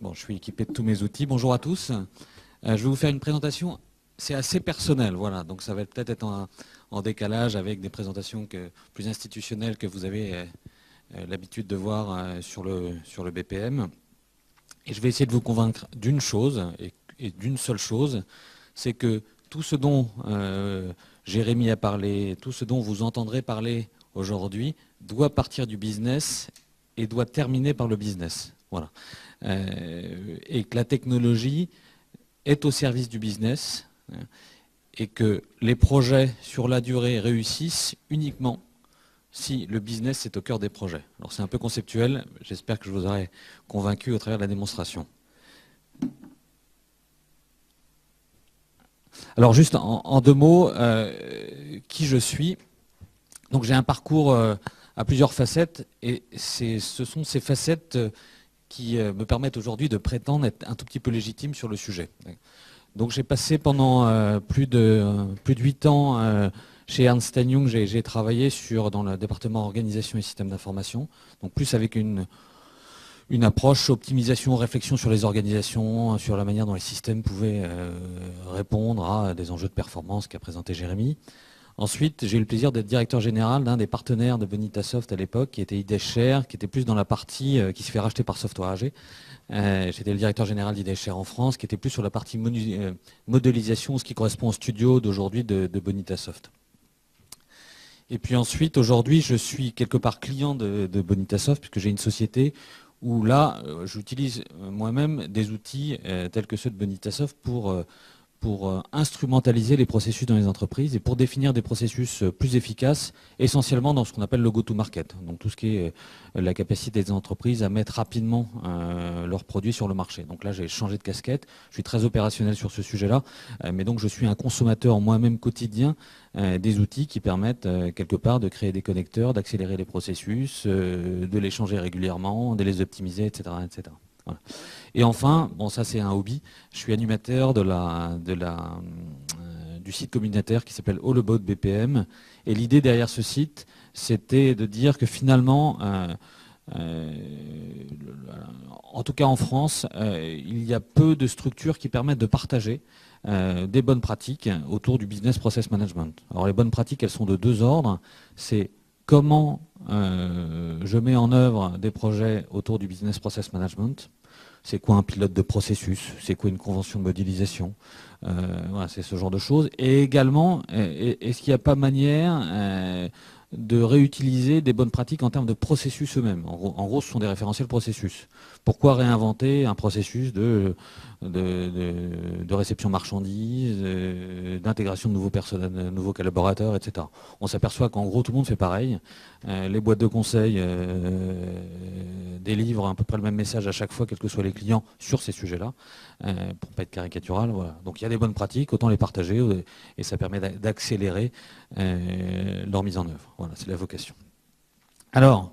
Bon, je suis équipé de tous mes outils. Bonjour à tous. Je vais vous faire une présentation. C'est assez personnel, voilà. Donc ça va peut-être être en décalage avec des présentations plus institutionnelles que vous avez l'habitude de voir sur le BPM. Et je vais essayer de vous convaincre d'une chose, et d'une seule chose, c'est que tout ce dont Jérémy a parlé, tout ce dont vous entendrez parler aujourd'hui, doit partir du business et doit terminer par le business. Voilà. Et que la technologie est au service du business et que les projets sur la durée réussissent uniquement si le business est au cœur des projets. Alors c'est un peu conceptuel, j'espère que je vous aurai convaincu au travers de la démonstration. Alors juste en deux mots, qui je suis. Donc j'ai un parcours à plusieurs facettes et ce sont ces facettes qui me permettent aujourd'hui de prétendre être un tout petit peu légitime sur le sujet. Donc j'ai passé pendant plus de 8 ans chez Ernst & Young, j'ai travaillé dans le département organisation et système d'information, donc plus avec une approche optimisation, réflexion sur les organisations, sur la manière dont les systèmes pouvaient répondre à des enjeux de performance qu'a présenté Jérémy. Ensuite, j'ai eu le plaisir d'être directeur général d'un des partenaires de Bonitasoft à l'époque, qui était IDShare, qui était plus dans la partie qui se fait racheter par Software AG. J'étais le directeur général d'IDShare en France, qui était plus sur la partie modélisation, ce qui correspond au studio d'aujourd'hui de Bonitasoft. Et puis ensuite, aujourd'hui, je suis quelque part client de Bonitasoft, puisque j'ai une société où là, j'utilise moi-même des outils tels que ceux de Bonitasoft pour instrumentaliser les processus dans les entreprises et pour définir des processus plus efficaces, essentiellement dans ce qu'on appelle le go-to-market. Donc tout ce qui est la capacité des entreprises à mettre rapidement leurs produits sur le marché. Donc là, j'ai changé de casquette, je suis très opérationnel sur ce sujet-là, mais donc je suis un consommateur moi-même quotidien des outils qui permettent quelque part de créer des connecteurs, d'accélérer les processus, de les changer régulièrement, de les optimiser, etc. etc. Voilà. Et enfin, bon ça c'est un hobby, je suis animateur du site communautaire qui s'appelle All About BPM. Et l'idée derrière ce site, c'était de dire que finalement, en tout cas en France, il y a peu de structures qui permettent de partager des bonnes pratiques autour du business process management. Alors les bonnes pratiques, elles sont de deux ordres. C'est comment je mets en œuvre des projets autour du business process management. C'est quoi un pilote de processus? C'est quoi une convention de modélisation? Voilà, c'est ce genre de choses. Et également, est-ce qu'il n'y a pas manière de réutiliser des bonnes pratiques en termes de processus eux-mêmes? En gros, ce sont des référentiels processus. Pourquoi réinventer un processus de réception marchandises, d'intégration de nouveaux collaborateurs, etc. On s'aperçoit qu'en gros, tout le monde fait pareil. Les boîtes de conseil délivrent à peu près le même message à chaque fois, quels que soient les clients, sur ces sujets-là, pour ne pas être caricatural. Voilà. Donc il y a des bonnes pratiques, autant les partager, et ça permet d'accélérer leur mise en œuvre. Voilà, c'est la vocation. Alors,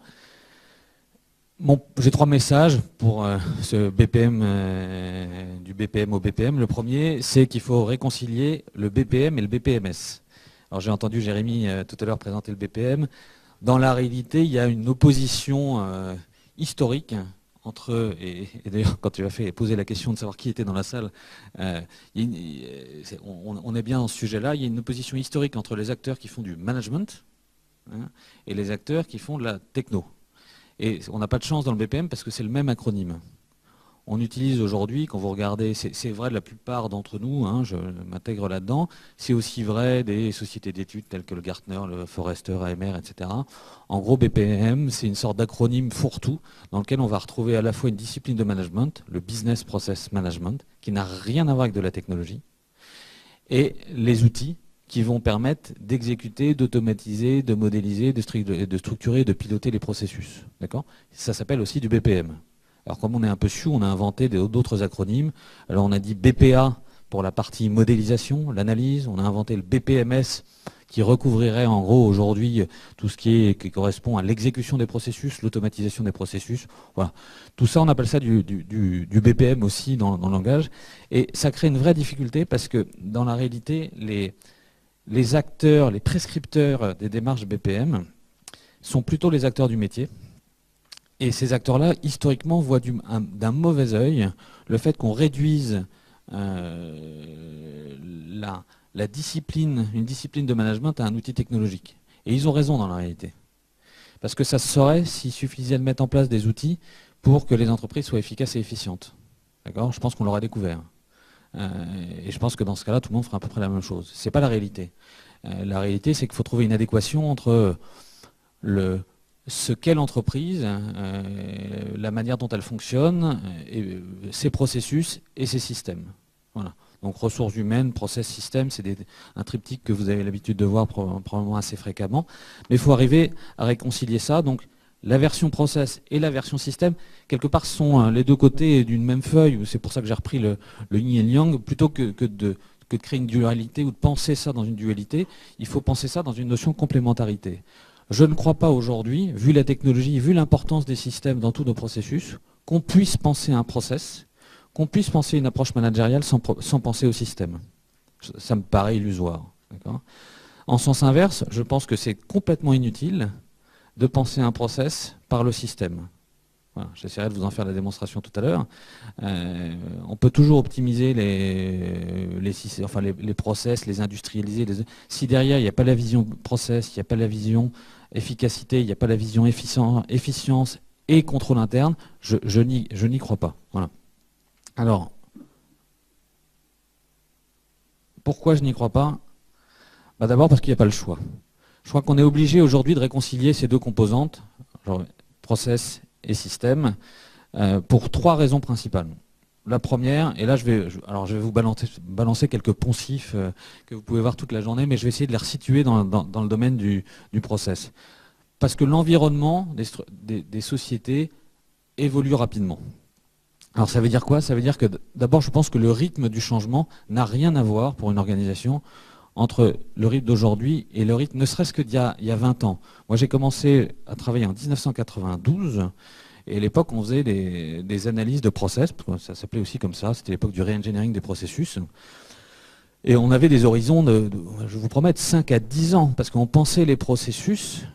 j'ai 3 messages pour ce BPM, du BPM au BPM. Le premier, c'est qu'il faut réconcilier le BPM et le BPMS. Alors j'ai entendu Jérémy tout à l'heure présenter le BPM. Dans la réalité, il y a une opposition historique entre eux, et d'ailleurs quand tu as poser la question de savoir qui était dans la salle, on est bien dans ce sujet-là, il y a une opposition historique entre les acteurs qui font du management et les acteurs qui font de la techno. Et on n'a pas de chance dans le BPM parce que c'est le même acronyme. On utilise aujourd'hui, quand vous regardez, c'est vrai de la plupart d'entre nous, je m'intègre là-dedans, c'est aussi vrai des sociétés d'études telles que le Gartner, le Forrester, AMR, etc. En gros, BPM, c'est une sorte d'acronyme fourre-tout dans lequel on va retrouver à la fois une discipline de management, le Business Process Management, qui n'a rien à voir avec de la technologie, et les outils qui vont permettre d'exécuter, d'automatiser, de modéliser, de structurer, de piloter les processus. D'accord ? Ça s'appelle aussi du BPM. Alors comme on est un peu chou, on a inventé d'autres acronymes. Alors on a dit BPA pour la partie modélisation, l'analyse. On a inventé le BPMS qui recouvrirait en gros aujourd'hui tout ce qui correspond à l'exécution des processus, l'automatisation des processus. Voilà. Tout ça, on appelle ça du BPM aussi dans le langage. Et ça crée une vraie difficulté parce que dans la réalité, les acteurs, les prescripteurs des démarches BPM sont plutôt les acteurs du métier. Et ces acteurs-là, historiquement, voient d'un mauvais œil le fait qu'on réduise la discipline, une discipline de management à un outil technologique. Et ils ont raison dans la réalité. Parce que ça se saurait s'il suffisait de mettre en place des outils pour que les entreprises soient efficaces et efficientes. D'accord ? Je pense qu'on l'aurait découvert. Et je pense que dans ce cas-là, tout le monde fera à peu près la même chose. Ce n'est pas la réalité. La réalité, c'est qu'il faut trouver une adéquation entre ce qu'est l'entreprise, la manière dont elle fonctionne, ses processus et ses systèmes. Voilà. Donc ressources humaines, process, système, c'est un triptyque que vous avez l'habitude de voir probablement assez fréquemment. Mais il faut arriver à réconcilier ça. Donc la version process et la version système, quelque part, sont les deux côtés d'une même feuille. C'est pour ça que j'ai repris le yin et le yang. Plutôt que de créer une dualité ou de penser ça dans une dualité, il faut penser ça dans une notion de complémentarité. Je ne crois pas aujourd'hui, vu la technologie, vu l'importance des systèmes dans tous nos processus, qu'on puisse penser un process, qu'on puisse penser une approche managériale sans penser au système. Ça me paraît illusoire. En sens inverse, je pense que c'est complètement inutile de penser un process par le système. Voilà, j'essaierai de vous en faire la démonstration tout à l'heure. On peut toujours optimiser les process, les industrialiser. Si derrière, il n'y a pas la vision process, il n'y a pas la vision efficacité, il n'y a pas la vision efficience et contrôle interne, je n'y crois pas. Voilà. Alors, pourquoi je n'y crois pas ? D'abord parce qu'il n'y a pas le choix. Je crois qu'on est obligé aujourd'hui de réconcilier ces deux composantes, genre process et système, pour trois raisons principales. La première, et là je vais vous balancer quelques poncifs que vous pouvez voir toute la journée, mais je vais essayer de les resituer dans le domaine du process. Parce que l'environnement des sociétés évolue rapidement. Alors ça veut dire quoi ? Ça veut dire que d'abord je pense que le rythme du changement n'a rien à voir pour une organisation entre le rythme d'aujourd'hui et le rythme ne serait-ce qu'il y a 20 ans. Moi j'ai commencé à travailler en 1992 et à l'époque on faisait des analyses de process, ça s'appelait aussi comme ça, c'était l'époque du re-engineering des processus. Et on avait des horizons je vous promets, de 5 à 10 ans, parce qu'on pensait les processus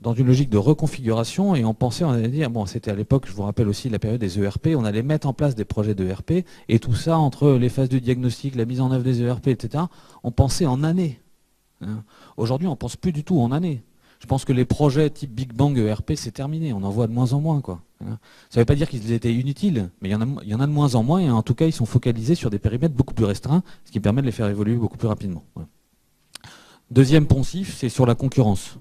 dans une logique de reconfiguration, et on allait dire, bon, c'était à l'époque, je vous rappelle aussi la période des ERP, on allait mettre en place des projets d'ERP, et tout ça, entre les phases de diagnostic, la mise en œuvre des ERP, etc., on pensait en années. Aujourd'hui, on ne pense plus du tout en années. Je pense que les projets type Big Bang ERP, c'est terminé, on en voit de moins en moins, quoi. Ça ne veut pas dire qu'ils étaient inutiles, mais il y en a de moins en moins, et en tout cas, ils sont focalisés sur des périmètres beaucoup plus restreints, ce qui permet de les faire évoluer beaucoup plus rapidement. Voilà. Deuxième poncif, c'est sur la concurrence.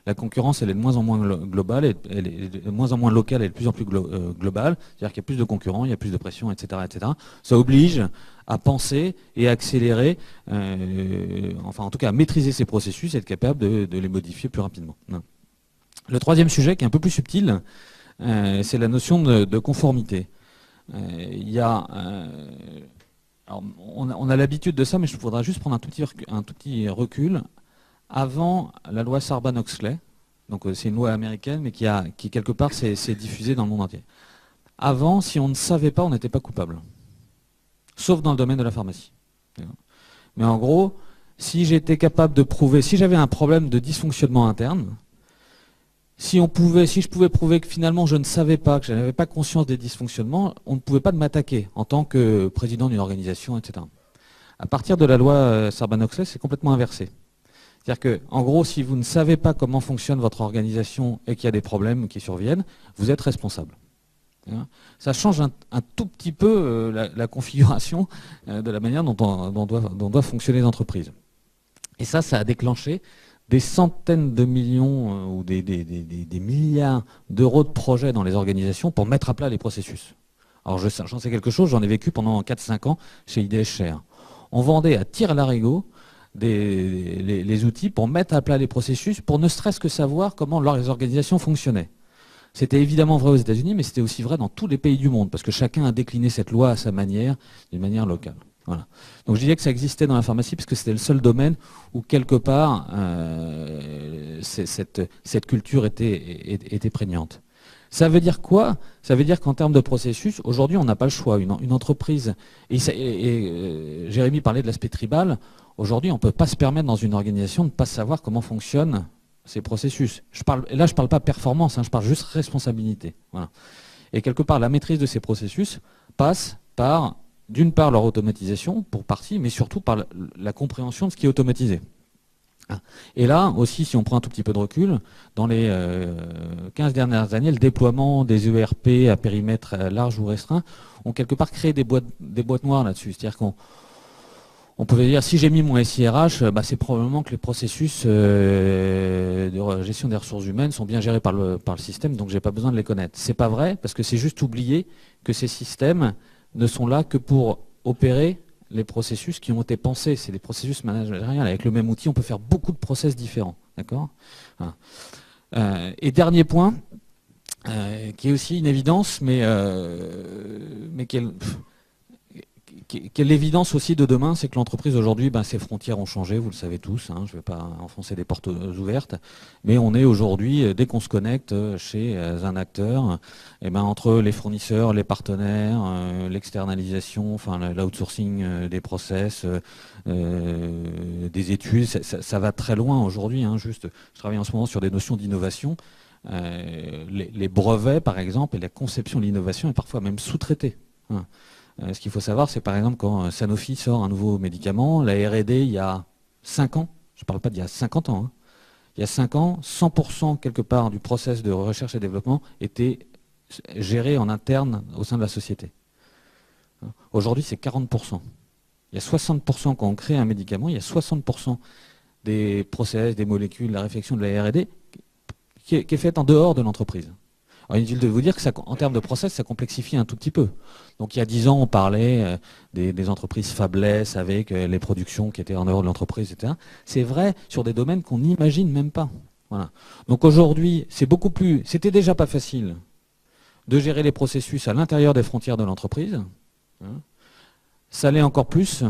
La concurrence, elle est de moins en moins globale, elle est de moins en moins locale, elle est de plus en plus globale. C'est-à-dire qu'il y a plus de concurrents, il y a plus de pression, etc., etc. Ça oblige à penser et à accélérer, enfin en tout cas à maîtriser ces processus et être capable de les modifier plus rapidement. Le troisième sujet, qui est un peu plus subtil, c'est la notion de conformité. Il y a... Alors, on a l'habitude de ça, mais je voudrais juste prendre un tout petit recul. Avant la loi Sarbanes-Oxley, donc c'est une loi américaine, mais qui quelque part s'est diffusée dans le monde entier. Avant, si on ne savait pas, on n'était pas coupable. Sauf dans le domaine de la pharmacie. Mais en gros, si j'étais capable de prouver, si j'avais un problème de dysfonctionnement interne, si je pouvais prouver que finalement je ne savais pas, que je n'avais pas conscience des dysfonctionnements, on ne pouvait pas m'attaquer en tant que président d'une organisation, etc. À partir de la loi Sarbanes-Oxley, c'est complètement inversé. C'est-à-dire que, en gros, si vous ne savez pas comment fonctionne votre organisation et qu'il y a des problèmes qui surviennent, vous êtes responsable. Ça change un tout petit peu la configuration de la manière dont doivent fonctionner les entreprises. Et ça a déclenché des centaines de millions ou des milliards d'euros de projets dans les organisations pour mettre à plat les processus. Alors j'en sais quelque chose, j'en ai vécu pendant 4-5 ans chez IDS Share. On vendait à tir larigot les outils pour mettre à plat les processus, pour ne serait-ce que savoir comment les organisations fonctionnaient. C'était évidemment vrai aux États-Unis, mais c'était aussi vrai dans tous les pays du monde, parce que chacun a décliné cette loi à sa manière, d'une manière locale. Voilà. Donc je disais que ça existait dans la pharmacie parce que c'était le seul domaine où quelque part cette culture était prégnante. Ça veut dire quoi ? Ça veut dire qu'en termes de processus, aujourd'hui on n'a pas le choix. Une entreprise, Jérémy parlait de l'aspect tribal, aujourd'hui on ne peut pas se permettre dans une organisation de ne pas savoir comment fonctionne ces processus. Là, je ne parle pas performance, hein, je parle juste responsabilité. Voilà. Et quelque part, la maîtrise de ces processus passe par, d'une part, leur automatisation, pour partie, mais surtout par la compréhension de ce qui est automatisé. Et là aussi, si on prend un tout petit peu de recul, dans les 15 dernières années, le déploiement des ERP à périmètre large ou restreint ont quelque part créé des boîtes noires là-dessus. C'est-à-dire qu'on pouvait dire, si j'ai mis mon SIRH, c'est probablement que les processus de gestion des ressources humaines sont bien gérés par le système, donc j'ai pas besoin de les connaître. C'est pas vrai, parce que c'est juste oublier que ces systèmes ne sont là que pour opérer les processus qui ont été pensés. C'est des processus managériels. Avec le même outil, on peut faire beaucoup de process différents. D'accord ? Et dernier point, qui est aussi une évidence, mais qui est l'évidence aussi de demain, c'est que l'entreprise aujourd'hui, ses frontières ont changé, vous le savez tous, hein, je ne vais pas enfoncer des portes ouvertes, mais on est aujourd'hui, dès qu'on se connecte chez un acteur, entre les fournisseurs, les partenaires, l'externalisation, enfin l'outsourcing des process, des études, ça va très loin aujourd'hui. Hein, juste, je travaille en ce moment sur des notions d'innovation. Les brevets, par exemple, et la conception de l'innovation est parfois même sous-traitée. Hein. Ce qu'il faut savoir, c'est par exemple quand Sanofi sort un nouveau médicament, la R&D il y a 5 ans, je ne parle pas d'il y a 50 ans, hein, il y a 5 ans, 100% quelque part du process de recherche et développement était géré en interne au sein de la société. Aujourd'hui, c'est 40%. Il y a 60% quand on crée un médicament, il y a 60% des process, des molécules, la réflexion de la R&D qui est faite en dehors de l'entreprise. Alors, inutile de vous dire que ça, en termes de process, ça complexifie un tout petit peu. Donc il y a 10 ans, on parlait des entreprises fabless avec les productions qui étaient en dehors de l'entreprise, etc. C'est vrai sur des domaines qu'on n'imagine même pas. Voilà. Donc aujourd'hui, c'était déjà pas facile de gérer les processus à l'intérieur des frontières de l'entreprise. Hein. Ça l'est encore plus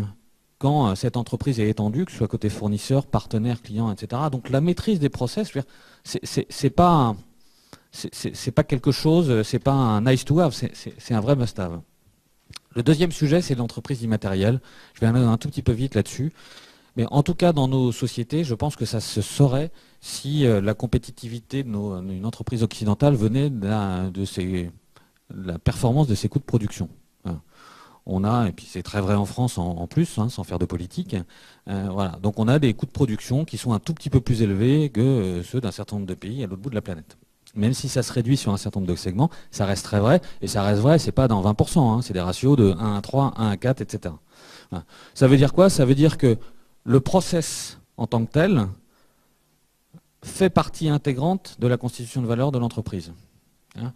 quand cette entreprise est étendue, que ce soit côté fournisseur, partenaire, client, etc. Donc la maîtrise des process, c'est pas quelque chose, c'est pas un nice to have, c'est un vrai must have. Le deuxième sujet, c'est l'entreprise immatérielle. Je vais aller un tout petit peu vite là-dessus. Mais en tout cas, dans nos sociétés, je pense que ça se saurait si la compétitivité d'une entreprise occidentale venait de la performance de ses coûts de production. On a, et puis c'est très vrai en France en plus, hein, sans faire de politique, voilà. Donc on a des coûts de production qui sont un tout petit peu plus élevés que ceux d'un certain nombre de pays à l'autre bout de la planète. Même si ça se réduit sur un certain nombre de segments, ça reste très vrai, et ça reste vrai, c'est pas dans 20%, hein, c'est des ratios de 1 à 3, 1 à 4, etc. Voilà. Ça veut dire quoi? Ça veut dire que le process en tant que tel fait partie intégrante de la constitution de valeur de l'entreprise. Hein,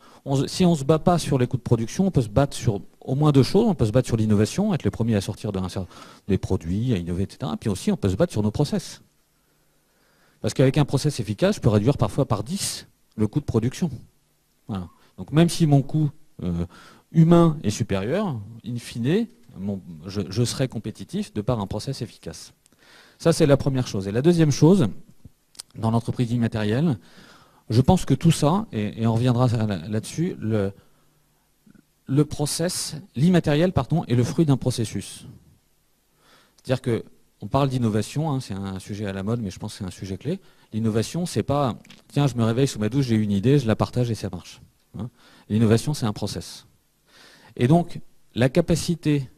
si on ne se bat pas sur les coûts de production, on peut se battre sur au moins deux choses. On peut se battre sur l'innovation, être les premiers à sortir des produits, à innover, etc. Puis aussi, on peut se battre sur nos process. Parce qu'avec un process efficace, je peux réduire parfois par 10 le coût de production. Voilà. Donc même si mon coût humain est supérieur, in fine, je serai compétitif de par un process efficace. Ça, c'est la première chose. Et la deuxième chose, dans l'entreprise immatérielle, je pense que tout ça, et on reviendra là-dessus, le process, l'immatériel, pardon, est le fruit d'un processus. C'est-à-dire qu'on parle d'innovation, hein, c'est un sujet à la mode, mais je pense que c'est un sujet clé. L'innovation, c'est pas, tiens, je me réveille sous ma douche, j'ai une idée, je la partage et ça marche. Hein. L'innovation, c'est un process. Et donc, la capacité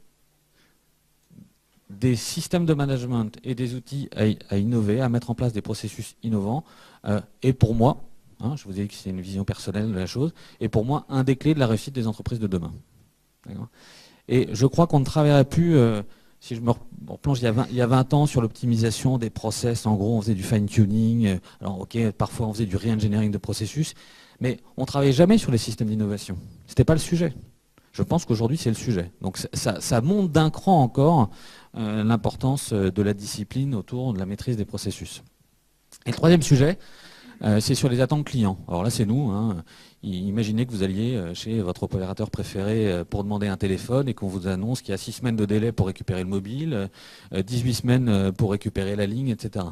des systèmes de management et des outils à innover, à mettre en place des processus innovants, est pour moi, hein, je vous ai dit que c'est une vision personnelle de la chose, est pour moi un des clés de la réussite des entreprises de demain. Et je crois qu'on ne travaillerait plus, si je me replonge il y a 20 ans sur l'optimisation des process, en gros on faisait du fine-tuning, alors ok, parfois on faisait du re-engineering de processus, mais on ne travaillait jamais sur les systèmes d'innovation. Ce n'était pas le sujet. Je pense qu'aujourd'hui c'est le sujet. Donc ça monte d'un cran encore l'importance de la discipline autour de la maîtrise des processus. Et le troisième sujet, c'est sur les attentes clients. Alors là, c'est nous. Hein. Imaginez que vous alliez chez votre opérateur préféré pour demander un téléphone et qu'on vous annonce qu'il y a 6 semaines de délai pour récupérer le mobile, 18 semaines pour récupérer la ligne, etc.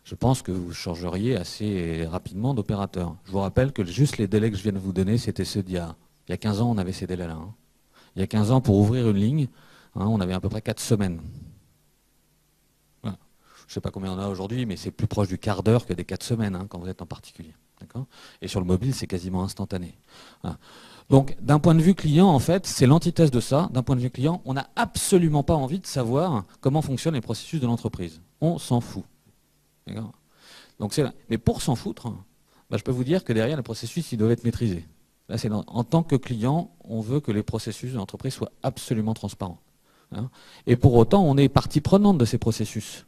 Je pense que vous changeriez assez rapidement d'opérateur. Je vous rappelle que juste les délais que je viens de vous donner, c'était ceux d'il y a 15 ans, on avait ces délais-là. Hein. Il y a 15 ans, pour ouvrir une ligne, hein, on avait à peu près 4 semaines. Voilà. Je ne sais pas combien on a aujourd'hui, mais c'est plus proche du quart d'heure que des 4 semaines hein, quand vous êtes en particulier. Et sur le mobile, c'est quasiment instantané. Voilà. Donc, d'un point de vue client, en fait, c'est l'antithèse de ça. D'un point de vue client, on n'a absolument pas envie de savoir comment fonctionnent les processus de l'entreprise. On s'en fout. Donc, mais pour s'en foutre, bah, je peux vous dire que derrière, les processus, ils doivent être maîtrisés. Là, en tant que client, on veut que les processus de l'entreprise soient absolument transparents. Et pour autant, on est partie prenante de ces processus.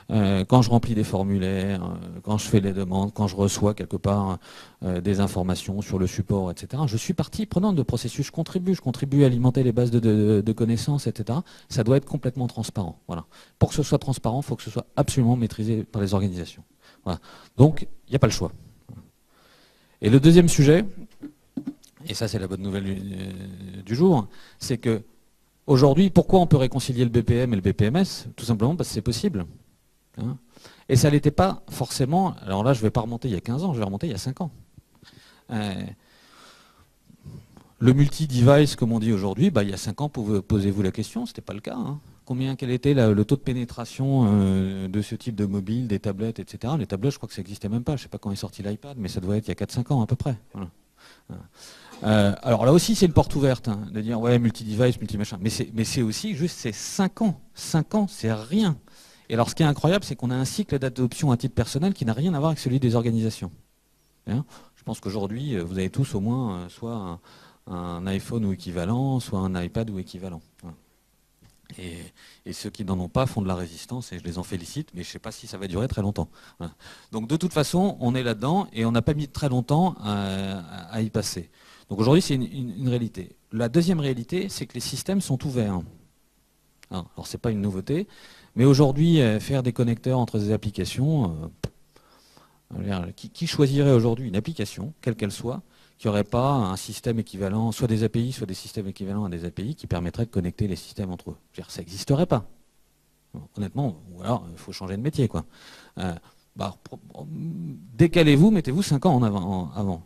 Quand je remplis des formulaires, quand je fais les demandes, quand je reçois quelque part des informations sur le support, etc., je suis partie prenante de processus. Je contribue à alimenter les bases de connaissances, etc. Ça doit être complètement transparent. Voilà. Pour que ce soit transparent, il faut que ce soit absolument maîtrisé par les organisations. Voilà. Donc, il n'y a pas le choix. Et le deuxième sujet, et ça c'est la bonne nouvelle du jour, c'est que aujourd'hui, pourquoi on peut réconcilier le BPM et le BPMS? Tout simplement parce que c'est possible. Et ça n'était pas forcément, alors là je ne vais pas remonter il y a 15 ans, je vais remonter il y a 5 ans. Le multi-device, comme on dit aujourd'hui, bah, il y a 5 ans, posez-vous la question, ce n'était pas le cas. Quel était le taux de pénétration de ce type de mobile, des tablettes, etc. Les tablettes, je crois que ça n'existait même pas, je ne sais pas quand est sorti l'iPad, mais ça doit être il y a 4-5 ans à peu près. Voilà. Alors là aussi, c'est une porte ouverte, de dire, ouais, multi-device, multi-machin. Mais c'est aussi juste, c'est 5 ans. 5 ans, c'est rien. Et alors, ce qui est incroyable, c'est qu'on a un cycle d'adoption à titre personnel qui n'a rien à voir avec celui des organisations. Je pense qu'aujourd'hui, vous avez tous au moins soit un iPhone ou équivalent, soit un iPad ou équivalent. Et ceux qui n'en ont pas font de la résistance et je les en félicite, mais je ne sais pas si ça va durer très longtemps. Donc de toute façon, on est là-dedans et on n'a pas mis très longtemps à y passer. Donc aujourd'hui, c'est une réalité. La deuxième réalité, c'est que les systèmes sont ouverts. Alors ce n'est pas une nouveauté, mais aujourd'hui, faire des connecteurs entre des applications, qui choisirait aujourd'hui une application, quelle qu'elle soit, qui n'aurait pas un système équivalent, soit des API, soit des systèmes équivalents à des API qui permettraient de connecter les systèmes entre eux. Ça n'existerait pas. Honnêtement, ou alors il faut changer de métier. Décalez-vous, mettez-vous 5 ans avant.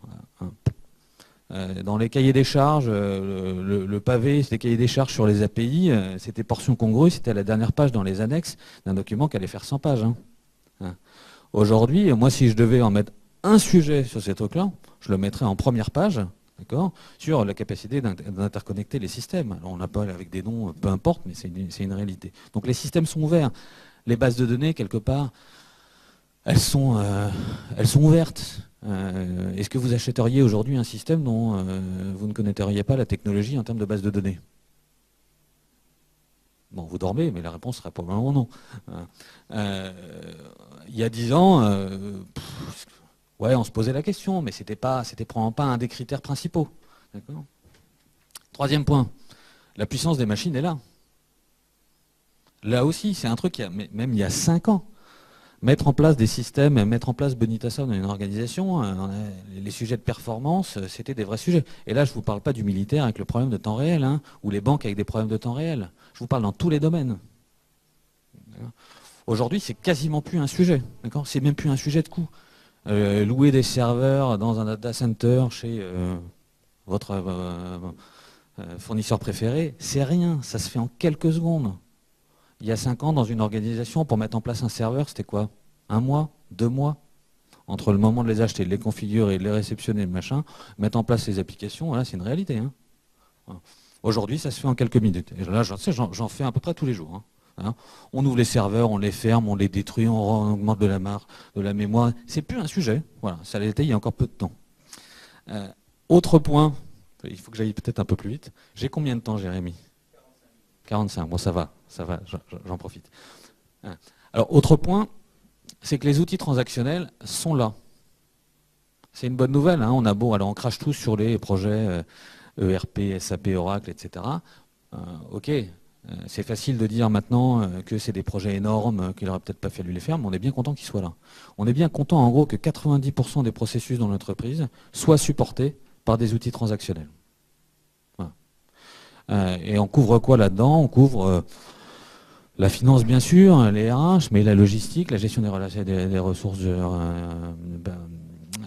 Dans les cahiers des charges, le pavé, c'était cahier des charges sur les API, c'était portion congrue, c'était à la dernière page dans les annexes d'un document qui allait faire 100 pages. Aujourd'hui, moi, si je devais en mettre un sujet sur ces trucs-là, je le mettrais en première page, sur la capacité d'interconnecter les systèmes. Alors on appelle avec des noms, peu importe, mais c'est une réalité. Donc les systèmes sont ouverts. Les bases de données, quelque part, elles sont ouvertes. Est-ce que vous achèteriez aujourd'hui un système dont vous ne connaîtriez pas la technologie en termes de base de données? Bon, vous dormez, mais la réponse serait probablement non. Il y a 10 ans, ouais, on se posait la question, mais c'était probablement pas un des critères principaux. Troisième point, la puissance des machines est là. Là aussi, c'est un truc, même il y a 5 ans. Mettre en place des systèmes, mettre en place Bonitas dans une organisation, les sujets de performance, c'était des vrais sujets. Et là, je ne vous parle pas du militaire avec le problème de temps réel, ou les banques avec des problèmes de temps réel. Je vous parle dans tous les domaines. Aujourd'hui, c'est quasiment plus un sujet. C'est même plus un sujet de coût. Louer des serveurs dans un data center chez votre fournisseur préféré, c'est rien. Ça se fait en quelques secondes. Il y a 5 ans, dans une organisation, pour mettre en place un serveur, c'était quoi? 1 mois? 2 mois? Entre le moment de les acheter, de les configurer, de les réceptionner, machin, mettre en place les applications, voilà, c'est une réalité. Aujourd'hui, ça se fait en quelques minutes. Et là, j'en fais à peu près tous les jours. On ouvre les serveurs, on les ferme, on les détruit, on augmente de la mémoire. C'est plus un sujet. Voilà, ça l'était il y a encore peu de temps. Autre point, il faut que j'aille peut-être un peu plus vite. J'ai combien de temps, Jérémy? 45, bon ça va, j'en profite. Alors autre point, c'est que les outils transactionnels sont là. C'est une bonne nouvelle, on crache tous sur les projets ERP, SAP, Oracle, etc. Ok, c'est facile de dire maintenant que c'est des projets énormes, qu'il n'aurait peut-être pas fallu les faire, mais on est bien content qu'ils soient là. On est bien content en gros que 90% des processus dans l'entreprise soient supportés par des outils transactionnels. Et on couvre quoi là-dedans? On couvre la finance bien sûr, les RH, mais la logistique, la gestion des ressources,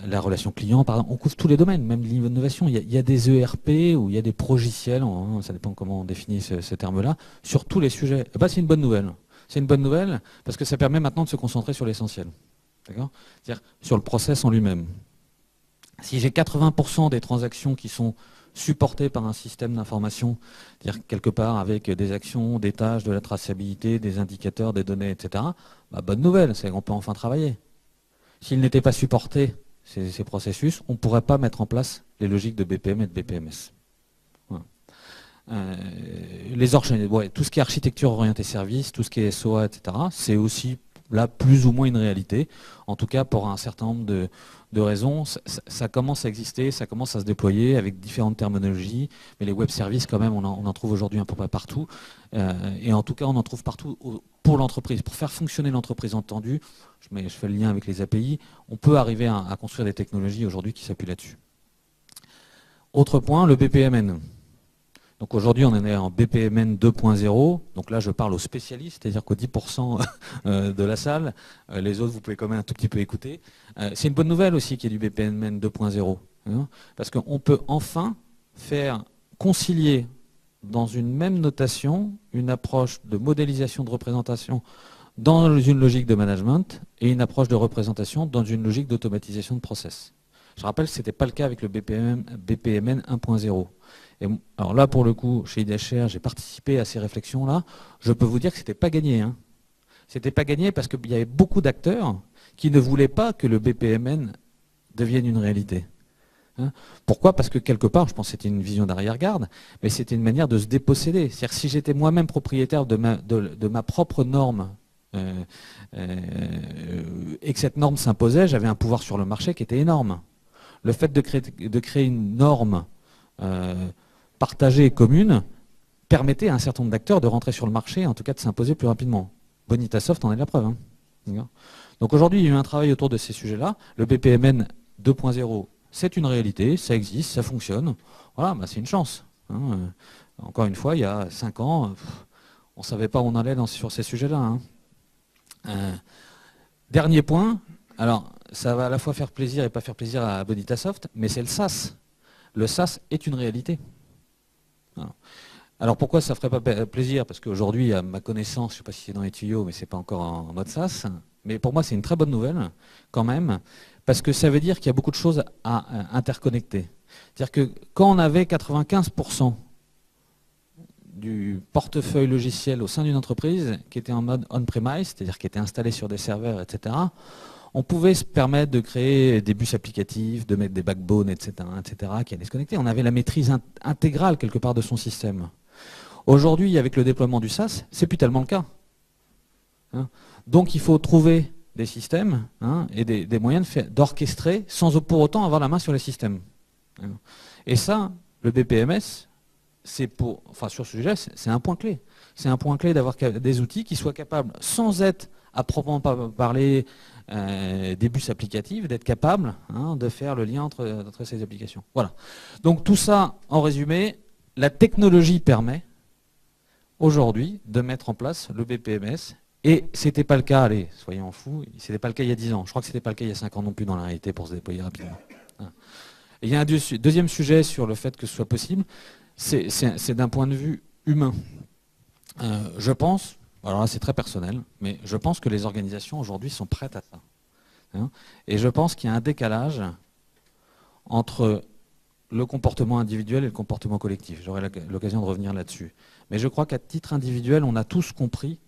la relation client, pardon. On couvre tous les domaines, même l'innovation. Il y a des ERP ou il y a des progiciels, ça dépend comment on définit ce terme-là, sur tous les sujets. C'est une bonne nouvelle. C'est une bonne nouvelle parce que ça permet maintenant de se concentrer sur l'essentiel. D'accord ? C'est-à-dire sur le process en lui-même. Si j'ai 80% des transactions qui sont supportées par un système d'information, c'est-à-dire quelque part avec des actions, des tâches, de la traçabilité, des indicateurs, des données, etc., bah, bonne nouvelle, c'est qu'on peut enfin travailler. S'ils n'étaient pas supportés, ces processus, on ne pourrait pas mettre en place les logiques de BPM et de BPMS. Voilà. Tout ce qui est architecture orientée service, tout ce qui est SOA, etc., c'est aussi là plus ou moins une réalité. En tout cas, pour un certain nombre de raisons, ça commence à exister, ça commence à se déployer avec différentes terminologies, mais les web services, quand même, on en trouve aujourd'hui un peu partout. Et en tout cas, on en trouve partout pour l'entreprise. Pour faire fonctionner l'entreprise, entendu, je fais le lien avec les API, on peut arriver à construire des technologies aujourd'hui qui s'appuient là-dessus. Autre point, le BPMN. Donc aujourd'hui, on est en BPMN 2.0. Donc là, je parle aux spécialistes, c'est-à-dire qu'aux 10% de la salle. Les autres, vous pouvez quand même un tout petit peu écouter. C'est une bonne nouvelle aussi qu'il y ait du BPMN 2.0. Hein, parce qu'on peut enfin faire concilier dans une même notation une approche de modélisation de représentation dans une logique de management et une approche de représentation dans une logique d'automatisation de process. Je rappelle que ce n'était pas le cas avec le BPMN 1.0. Et alors là, pour le coup, chez IDHR, j'ai participé à ces réflexions-là. Je peux vous dire que ce n'était pas gagné. Hein. C'était pas gagné parce qu'il y avait beaucoup d'acteurs qui ne voulaient pas que le BPMN devienne une réalité. Hein. Pourquoi ? Parce que quelque part, je pense que c'était une vision d'arrière-garde, mais c'était une manière de se déposséder. C'est-à-dire que si j'étais moi-même propriétaire de ma propre norme, et que cette norme s'imposait, j'avais un pouvoir sur le marché qui était énorme. Le fait de créer une norme partagée et commune permettait à un certain nombre d'acteurs de rentrer sur le marché, en tout cas de s'imposer plus rapidement. Bonitasoft en est la preuve. Hein. Donc aujourd'hui, il y a eu un travail autour de ces sujets-là. Le BPMN 2.0, c'est une réalité, ça existe, ça fonctionne. Voilà, bah c'est une chance. Hein. Encore une fois, il y a 5 ans, on ne savait pas où on allait sur ces sujets-là. Hein. Dernier point, alors ça va à la fois faire plaisir et pas faire plaisir à Bonitasoft, mais c'est le SaaS. Le SaaS est une réalité. Voilà. Alors pourquoi ça ne ferait pas plaisir? Parce qu'aujourd'hui, à ma connaissance, je ne sais pas si c'est dans les tuyaux, mais ce n'est pas encore en mode SaaS. Mais pour moi, c'est une très bonne nouvelle, quand même, parce que ça veut dire qu'il y a beaucoup de choses à interconnecter. C'est-à-dire que quand on avait 95% du portefeuille logiciel au sein d'une entreprise qui était en mode on-premise, c'est-à-dire qui était installé sur des serveurs, etc., on pouvait se permettre de créer des bus applicatifs, de mettre des backbones, etc., qui allaient se connecter. On avait la maîtrise intégrale, quelque part, de son système. Aujourd'hui, avec le déploiement du SaaS, c'est plus tellement le cas. Hein. Donc, il faut trouver des systèmes et des moyens d'orchestrer sans pour autant avoir la main sur les systèmes. Hein. Et ça, le BPMS, sur ce sujet, c'est un point clé. C'est un point clé d'avoir des outils qui soient capables, sans être à proprement parler des bus applicatifs, d'être capables de faire le lien entre ces applications. Voilà. Donc tout ça, en résumé, la technologie permet aujourd'hui de mettre en place le BPMS. Et ce n'était pas le cas, allez, soyons fous, ce n'était pas le cas il y a 10 ans. Je crois que ce n'était pas le cas il y a 5 ans non plus dans la réalité pour se déployer rapidement. Et il y a un deuxième sujet sur le fait que ce soit possible, c'est d'un point de vue humain. Je pense, alors là c'est très personnel, mais je pense que les organisations aujourd'hui sont prêtes à ça. Hein. Et je pense qu'il y a un décalage entre le comportement individuel et le comportement collectif. J'aurai l'occasion de revenir là-dessus. Mais je crois qu'à titre individuel, on a tous compris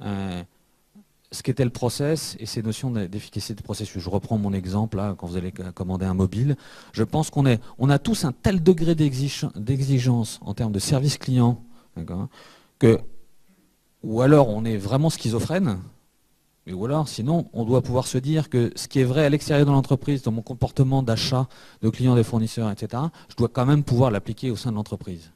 ce qu'était le process et ces notions d'efficacité du processus. Je reprends mon exemple, là, quand vous allez commander un mobile. Je pense qu'on a tous un tel degré d'exigence en termes de service client, que, ou alors on est vraiment schizophrène, ou alors sinon on doit pouvoir se dire que ce qui est vrai à l'extérieur de l'entreprise, dans mon comportement d'achat de clients, des fournisseurs, etc., je dois quand même pouvoir l'appliquer au sein de l'entreprise.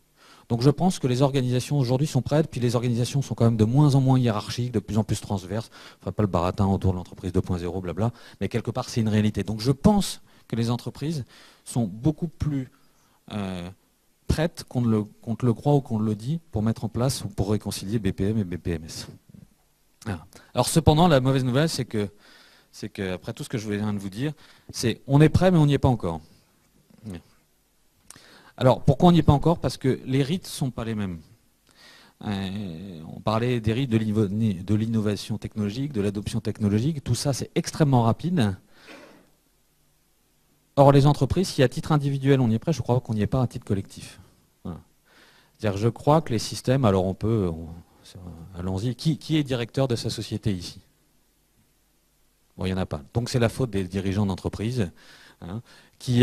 Donc je pense que les organisations aujourd'hui sont prêtes, puis les organisations sont quand même de moins en moins hiérarchiques, de plus en plus transverses. Je ne ferai pas le baratin autour de l'entreprise 2.0, blabla, mais quelque part c'est une réalité. Donc je pense que les entreprises sont beaucoup plus prêtes qu'on ne le croit ou qu'on ne le dit pour mettre en place ou pour réconcilier BPM et BPMS. Voilà. Alors cependant, la mauvaise nouvelle, c'est que après tout ce que je viens de vous dire, c'est on est prêt mais on n'y est pas encore. Alors, pourquoi on n'y est pas encore? Parce que les rites ne sont pas les mêmes. On parlait des rythmes de l'innovation technologique, de l'adoption technologique. Tout ça, c'est extrêmement rapide. Or, les entreprises, si à titre individuel on y est prêt, je crois qu'on n'y est pas à titre collectif. Voilà. C'est-à-dire, je crois que les systèmes, alors allons-y, qui est directeur de sa société ici? Bon, il n'y en a pas. Donc c'est la faute des dirigeants d'entreprise, hein, qui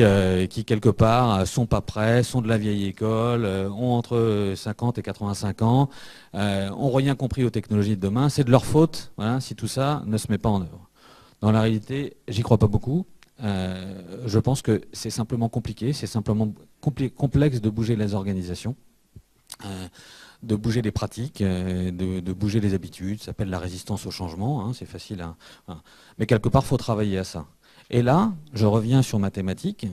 quelque part sont pas prêts, sont de la vieille école, ont entre 50 et 85 ans, ont rien compris aux technologies de demain. C'est de leur faute, voilà, si tout ça ne se met pas en œuvre. Dans la réalité, j'y crois pas beaucoup. Je pense que c'est simplement compliqué, c'est simplement complexe de bouger les organisations, de bouger les pratiques, de bouger les habitudes. Ça s'appelle la résistance au changement, hein, c'est facile. Voilà. Mais quelque part, il faut travailler à ça. Et là, je reviens sur ma thématique.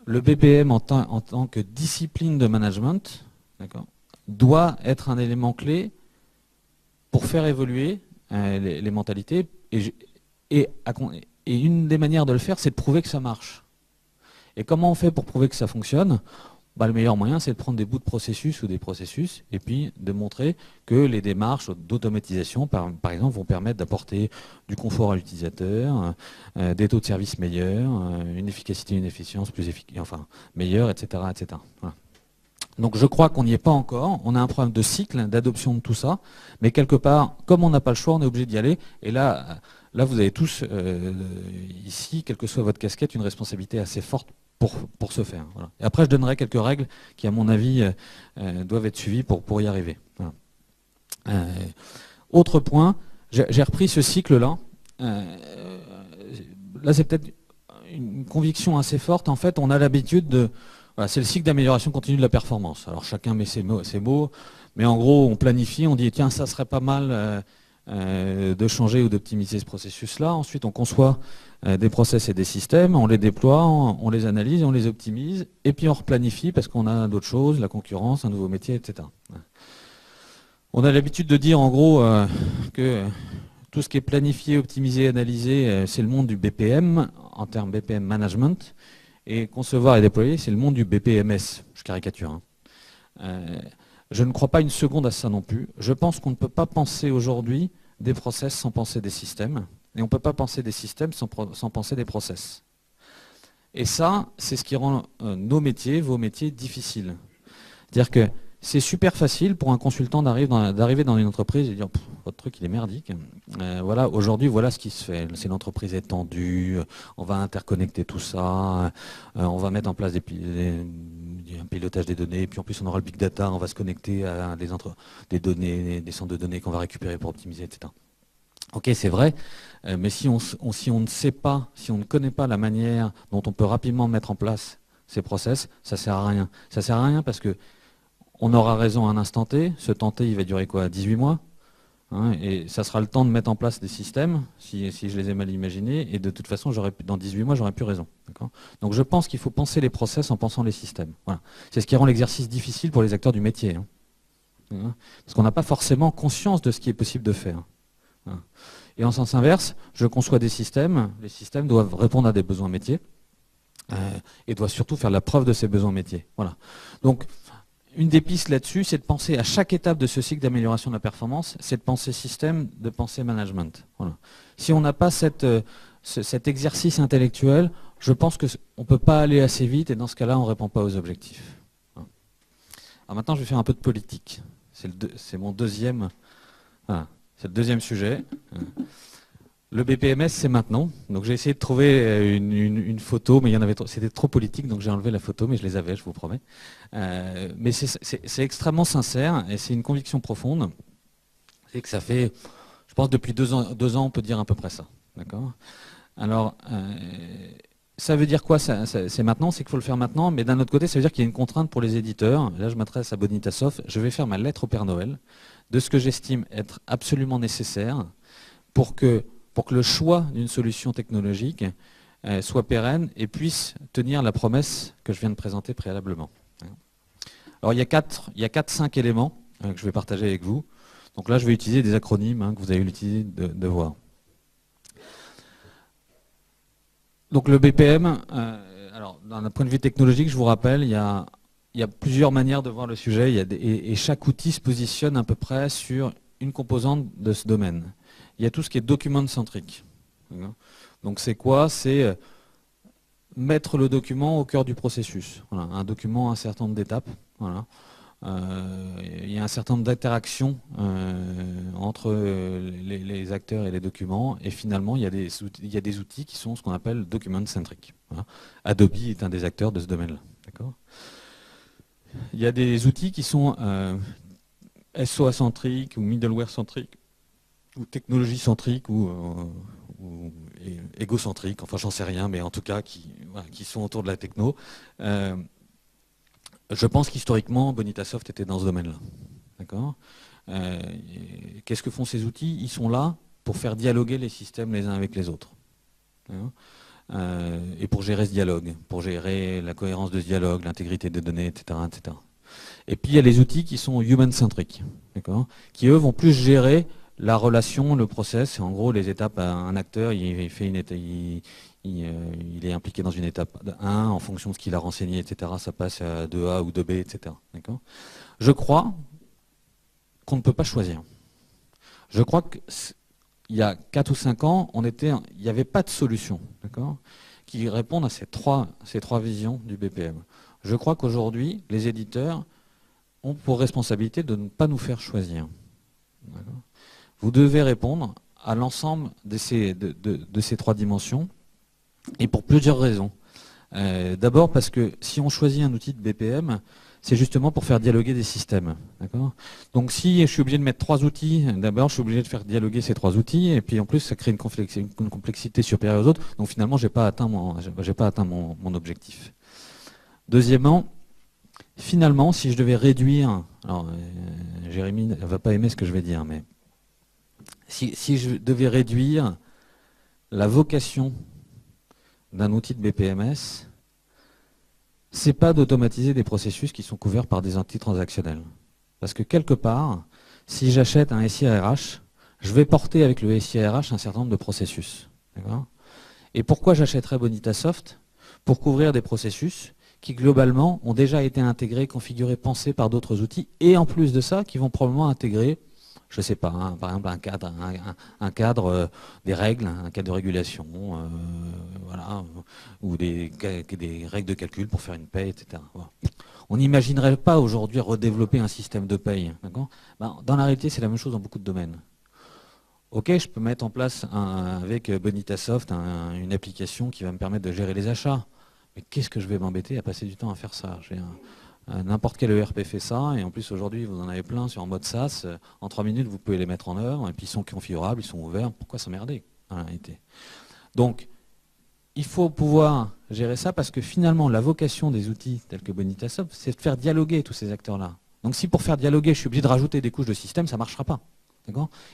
Le BPM en tant que discipline de management, doit être un élément clé pour faire évoluer les mentalités. Et une des manières de le faire, c'est de prouver que ça marche. Et comment on fait pour prouver que ça fonctionne? Le meilleur moyen, c'est de prendre des bouts de processus ou des processus et puis de montrer que les démarches d'automatisation, par exemple, vont permettre d'apporter du confort à l'utilisateur, des taux de service meilleurs, une efficacité, une efficience plus meilleure, etc. etc. Voilà. Donc je crois qu'on n'y est pas encore. On a un problème de cycle, d'adoption de tout ça. Mais quelque part, comme on n'a pas le choix, on est obligé d'y aller. Et là vous avez tous, ici, quelle que soit votre casquette, une responsabilité assez forte pour ce faire. Voilà. Et après, je donnerai quelques règles qui, à mon avis, doivent être suivies pour y arriver. Voilà. Autre point, j'ai repris ce cycle-là. Là, c'est peut-être une conviction assez forte. En fait, on a l'habitude de... Voilà, c'est le cycle d'amélioration continue de la performance. Alors, chacun met ses mots, mais en gros, on planifie, on dit, tiens, ça serait pas mal de changer ou d'optimiser ce processus-là. Ensuite, on conçoit des process et des systèmes, on les déploie, on les analyse, on les optimise, et puis on replanifie parce qu'on a d'autres choses, la concurrence, un nouveau métier, etc. On a l'habitude de dire en gros que tout ce qui est planifié, optimisé, analysé, c'est le monde du BPM, en termes BPM management, et concevoir et déployer, c'est le monde du BPMS. Je caricature. Je ne crois pas une seconde à ça non plus. Je pense qu'on ne peut pas penser aujourd'hui des process sans penser des systèmes. Et on ne peut pas penser des systèmes sans penser des process. Et ça, c'est ce qui rend nos métiers, vos métiers, difficiles. C'est-à-dire que c'est super facile pour un consultant d'arriver dans une entreprise et de dire « votre truc, il est merdique. Voilà, aujourd'hui, voilà ce qui se fait. C'est l'entreprise est tendue, on va interconnecter tout ça, on va mettre en place un pilotage des données, et puis en plus, on aura le big data, on va se connecter à des données, des centres de données qu'on va récupérer pour optimiser, etc. » Ok, c'est vrai, mais si on ne sait pas, si on ne connaît pas la manière dont on peut rapidement mettre en place ces process, ça ne sert à rien. Ça ne sert à rien parce que on aura raison à un instant T. Ce temps T, il va durer quoi? 18 mois, hein, et ça sera le temps de mettre en place des systèmes, si je les ai mal imaginés, et de toute façon, dans 18 mois, j'aurais plus raison. Donc je pense qu'il faut penser les process en pensant les systèmes. Voilà. C'est ce qui rend l'exercice difficile pour les acteurs du métier. Hein. Parce qu'on n'a pas forcément conscience de ce qui est possible de faire. Et en sens inverse, je conçois des systèmes, les systèmes doivent répondre à des besoins métiers et doivent surtout faire la preuve de ces besoins métiers. Voilà. Donc, une des pistes là-dessus, c'est de penser à chaque étape de ce cycle d'amélioration de la performance, c'est de penser système, de penser management. Voilà. Si on n'a pas cet exercice intellectuel, je pense qu'on ne peut pas aller assez vite et dans ce cas-là, on ne répond pas aux objectifs. Voilà. Alors maintenant, je vais faire un peu de politique. C'est mon deuxième... Voilà. C'est le deuxième sujet. Le BPMS, c'est maintenant. Donc j'ai essayé de trouver une photo, mais c'était trop politique, donc j'ai enlevé la photo, mais je les avais, je vous promets. Mais c'est extrêmement sincère et c'est une conviction profonde. C'est que ça fait, je pense, depuis 2 ans, on peut dire à peu près ça. D'accord ? Alors, ça veut dire quoi? C'est maintenant, c'est qu'il faut le faire maintenant, mais d'un autre côté, ça veut dire qu'il y a une contrainte pour les éditeurs. Là, je m'adresse à Bonitassoft. Je vais faire ma lettre au Père Noël de ce que j'estime être absolument nécessaire pour que le choix d'une solution technologique soit pérenne et puisse tenir la promesse que je viens de présenter préalablement. Alors il y a 4-5 éléments que je vais partager avec vous. Donc là je vais utiliser des acronymes que vous avez l'utilité de voir. Donc le BPM, alors d'un point de vue technologique, je vous rappelle, il y a il y a plusieurs manières de voir le sujet, et chaque outil se positionne à peu près sur une composante de ce domaine. Il y a tout ce qui est document-centrique. Donc c'est quoi? C'est mettre le document au cœur du processus. Voilà, un document a un certain nombre d'étapes. Voilà. Il y a un certain nombre d'interactions entre les acteurs et les documents, et finalement il y a des outils qui sont ce qu'on appelle document-centric. Voilà. Adobe est un des acteurs de ce domaine-là. D'accord. Il y a des outils qui sont SOA-centriques ou middleware-centriques ou technologie-centriques ou égocentriques, enfin j'en sais rien, mais en tout cas qui sont autour de la techno. Je pense qu'historiquement, Bonitasoft était dans ce domaine-là. D'accord. Qu'est-ce que font ces outils? Ils sont là pour faire dialoguer les systèmes les uns avec les autres. Et pour gérer ce dialogue, pour gérer la cohérence de ce dialogue, l'intégrité des données, etc., etc. Et puis il y a les outils qui sont human-centric, qui eux vont plus gérer la relation, le process, en gros les étapes. Un acteur, il fait une étape, il est impliqué dans une étape 1, en fonction de ce qu'il a renseigné, etc. Ça passe à 2A ou 2B, etc. Je crois qu'on ne peut pas choisir. Je crois qu'il y a 4 ou 5 ans, il n'y avait pas de solution qui répondent à ces trois visions du BPM. Je crois qu'aujourd'hui, les éditeurs ont pour responsabilité de ne pas nous faire choisir. Vous devez répondre à l'ensemble de ces 3 dimensions, et pour plusieurs raisons. D'abord parce que si on choisit un outil de BPM, c'est justement pour faire dialoguer des systèmes. Donc si je suis obligé de mettre 3 outils, d'abord je suis obligé de faire dialoguer ces 3 outils, et puis en plus ça crée une complexité supérieure aux autres, donc finalement j'ai pas atteint mon objectif. Deuxièmement, finalement, si je devais réduire, alors Jérémy ne va pas aimer ce que je vais dire, mais si je devais réduire la vocation d'un outil de BPMS, c'est pas d'automatiser des processus qui sont couverts par des entités transactionnelles. Parce que quelque part, si j'achète un SIRH, je vais porter avec le SIRH un certain nombre de processus. Et pourquoi j'achèterais Bonitasoft? Pour couvrir des processus qui globalement ont déjà été intégrés, configurés, pensés par d'autres outils, et en plus de ça, qui vont probablement intégrer, je ne sais pas, par exemple un cadre des règles, un cadre de régulation, voilà, ou des règles de calcul pour faire une paye, etc. Voilà. On n'imaginerait pas aujourd'hui redévelopper un système de paye. Dans la réalité, c'est la même chose dans beaucoup de domaines. Ok, je peux mettre en place avec Bonitasoft une application qui va me permettre de gérer les achats. Mais qu'est-ce que je vais m'embêter à passer du temps à faire ça? N'importe quel ERP fait ça, et en plus aujourd'hui vous en avez plein sur en mode SaaS. En 3 minutes vous pouvez les mettre en œuvre, et puis ils sont configurables, ils sont ouverts. Pourquoi s'emmerder en réalité? Donc il faut pouvoir gérer ça, parce que finalement la vocation des outils tels que Bonitasoft, c'est de faire dialoguer tous ces acteurs-là. Donc si pour faire dialoguer je suis obligé de rajouter des couches de système, ça ne marchera pas.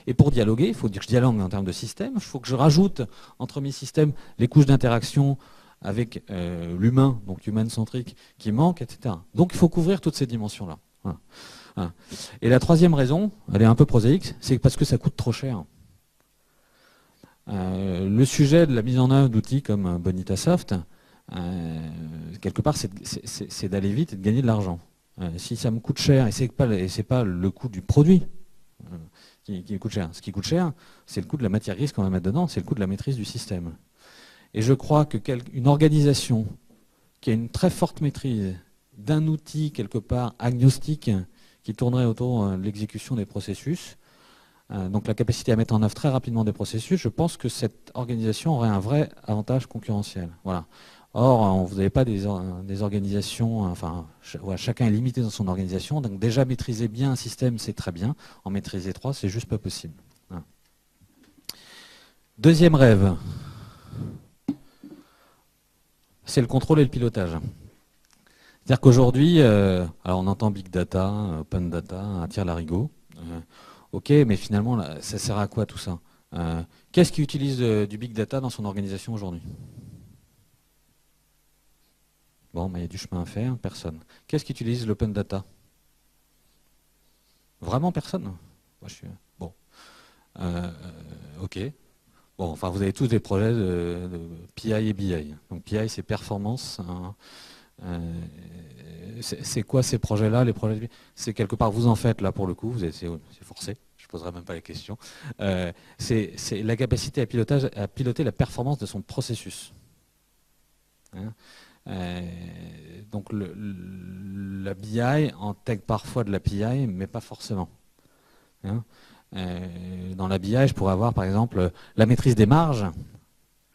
Et pour dialoguer, il faut dire que je dialogue en termes de système, il faut que je rajoute entre mes systèmes les couches d'interaction avec l'humain, donc human-centrique, qui manque, etc. Donc il faut couvrir toutes ces dimensions-là. Voilà. Et la troisième raison, elle est un peu prosaïque, c'est parce que ça coûte trop cher. Le sujet de la mise en œuvre d'outils comme Bonitasoft, quelque part, c'est d'aller vite et de gagner de l'argent. Si ça me coûte cher, et c'est pas le coût du produit qui coûte cher. Ce qui coûte cher, c'est le coût de la matière grise qu'on va mettre dedans, c'est le coût de la maîtrise du système. Et je crois qu'une organisation qui a une très forte maîtrise d'un outil quelque part agnostique qui tournerait autour de l'exécution des processus, donc la capacité à mettre en œuvre très rapidement des processus, je pense que cette organisation aurait un vrai avantage concurrentiel. Voilà. Or, vous n'avez pas des organisations, enfin, chacun est limité dans son organisation, donc déjà maîtriser bien un système, c'est très bien. En maîtriser 3, c'est juste pas possible. Voilà. Deuxième rêve, c'est le contrôle et le pilotage. C'est-à-dire qu'aujourd'hui, alors on entend big data, open data, un tire-larigot. Ok, mais finalement, ça sert à quoi tout ça? Qu'est-ce qui utilise du big data dans son organisation aujourd'hui? Bon, mais il y a du chemin à faire, personne. Qu'est-ce qui utilise l'open data? Vraiment personne? Moi, bon. Ok. Bon, enfin, vous avez tous des projets de PI et BI. Donc PI, c'est performance, C'est quoi ces projets-là, les projets? C'est quelque part, vous en faites là pour le coup, c'est forcé, je ne poserai même pas les questions. C'est la capacité à piloter la performance de son processus. Hein. Donc la BI intègre parfois de la PI, mais pas forcément. Hein. Dans la BI, je pourrais avoir par exemple la maîtrise des marges,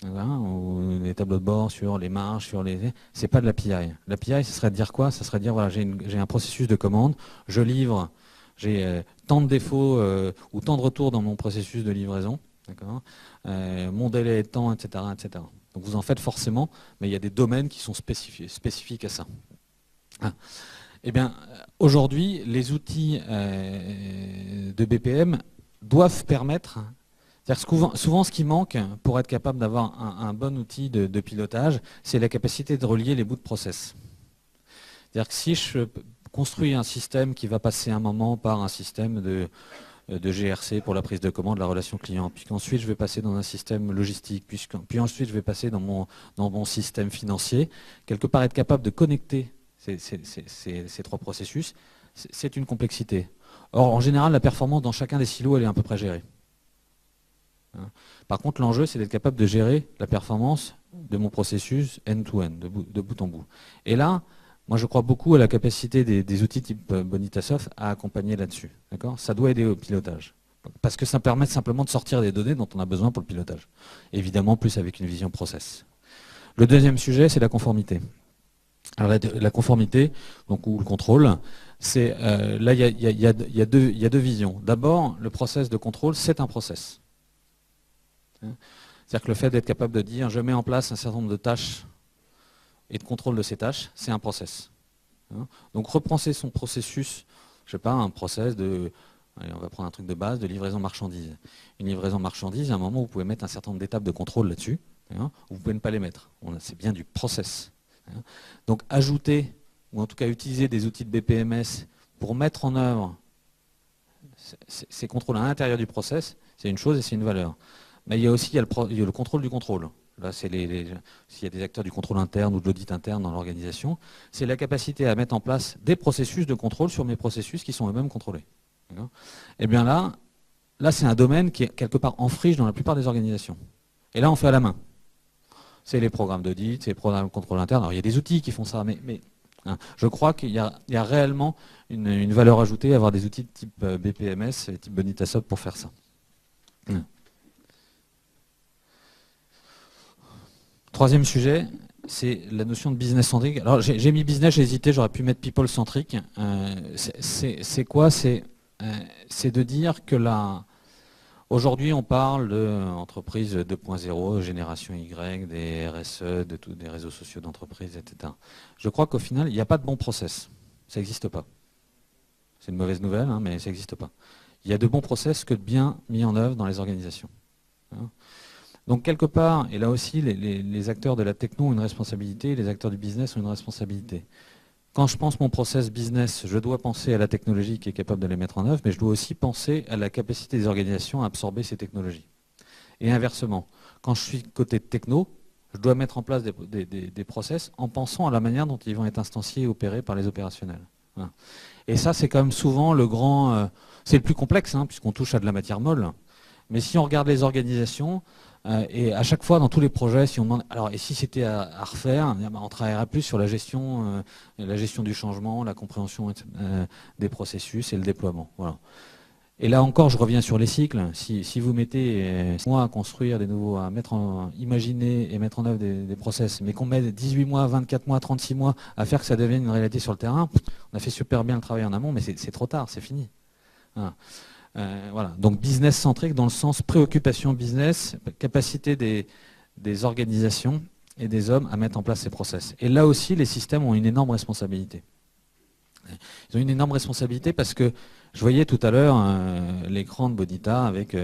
ou des tableaux de bord sur les marges, sur les. C'est pas de la PI. La PI, ce serait de dire quoi? Ce serait de dire voilà, j'ai un processus de commande, je livre, j'ai tant de défauts ou tant de retours dans mon processus de livraison, mon délai est tant, etc., etc. Donc vous en faites forcément, mais il y a des domaines qui sont spécifiques à ça. Ah. Eh bien, aujourd'hui, les outils de BPM doivent permettre. C'est-à-dire que souvent, ce qui manque pour être capable d'avoir un bon outil de pilotage, c'est la capacité de relier les bouts de process. C'est-à-dire que si je construis un système qui va passer un moment par un système de GRC pour la prise de commande, la relation client, puis qu'ensuite je vais passer dans un système logistique, puis ensuite je vais passer dans mon système financier, quelque part être capable de connecter ces trois processus, c'est une complexité. Or, en général, la performance dans chacun des silos, elle est à peu près gérée. Par contre, l'enjeu, c'est d'être capable de gérer la performance de mon processus end-to-end, de bout en bout. Et là, moi, je crois beaucoup à la capacité des outils type Bonitasoft à accompagner là-dessus. Ça doit aider au pilotage. Parce que ça permet simplement de sortir des données dont on a besoin pour le pilotage. Évidemment, plus avec une vision process. Le deuxième sujet, c'est la conformité. Alors, la conformité, donc, ou le contrôle, c'est là, il y a deux visions. D'abord, le process de contrôle, c'est un process. C'est-à-dire que le fait d'être capable de dire je mets en place un certain nombre de tâches et de contrôle de ces tâches, c'est un process. Donc repenser son processus, je ne sais pas, un process de, allez, on va prendre un truc de base, de livraison marchandise. Une livraison marchandise, à un moment, vous pouvez mettre un certain nombre d'étapes de contrôle là-dessus, vous pouvez ne pas les mettre. C'est bien du process. Donc ajouter, ou en tout cas utiliser des outils de BPMS pour mettre en œuvre ces contrôles à l'intérieur du process, c'est une chose et c'est une valeur. Mais il y a aussi le contrôle du contrôle. Là, s'il y a des acteurs du contrôle interne ou de l'audit interne dans l'organisation, c'est la capacité à mettre en place des processus de contrôle sur mes processus qui sont eux-mêmes contrôlés. Et bien là c'est un domaine qui est quelque part en friche dans la plupart des organisations. Et là, on fait à la main. C'est les programmes d'audit, c'est les programmes de contrôle interne. Alors, il y a des outils qui font ça, mais je crois qu'il y a réellement une valeur ajoutée à avoir des outils de type BPMS et type Bonitasoft pour faire ça. Troisième sujet, c'est la notion de business centrique. Alors j'ai mis business, j'ai hésité, j'aurais pu mettre people centrique. C'est quoi? C'est de dire que là, aujourd'hui on parle d'entreprise 2.0, génération Y, des RSE, des réseaux sociaux d'entreprise, etc. Je crois qu'au final, il n'y a pas de bon process. Ça n'existe pas. C'est une mauvaise nouvelle, mais ça n'existe pas. Il y a de bons process que de bien mis en œuvre dans les organisations. Donc quelque part, et là aussi, les acteurs de la techno ont une responsabilité, les acteurs du business ont une responsabilité. Quand je pense mon process business, je dois penser à la technologie qui est capable de les mettre en œuvre, mais je dois aussi penser à la capacité des organisations à absorber ces technologies. Et inversement, quand je suis côté techno, je dois mettre en place des process en pensant à la manière dont ils vont être instanciés et opérés par les opérationnels. Voilà. Et ça, c'est quand même souvent le grand... c'est le plus complexe, puisqu'on touche à de la matière molle. Mais si on regarde les organisations... et à chaque fois, dans tous les projets, si on demande, alors, et si c'était à refaire, on travaillerait plus sur la gestion du changement, la compréhension des processus et le déploiement. Voilà. Et là encore, je reviens sur les cycles. Si vous mettez 6 mois à construire des nouveaux, imaginer et mettre en œuvre des process, mais qu'on met 18 mois, 24 mois, 36 mois à faire que ça devienne une réalité sur le terrain, on a fait super bien le travail en amont, mais c'est trop tard, c'est fini. Voilà. Voilà. Donc business centrique dans le sens préoccupation business, capacité des organisations et des hommes à mettre en place ces process. Et là aussi, les systèmes ont une énorme responsabilité. Ils ont une énorme responsabilité parce que je voyais tout à l'heure l'écran de Bonita avec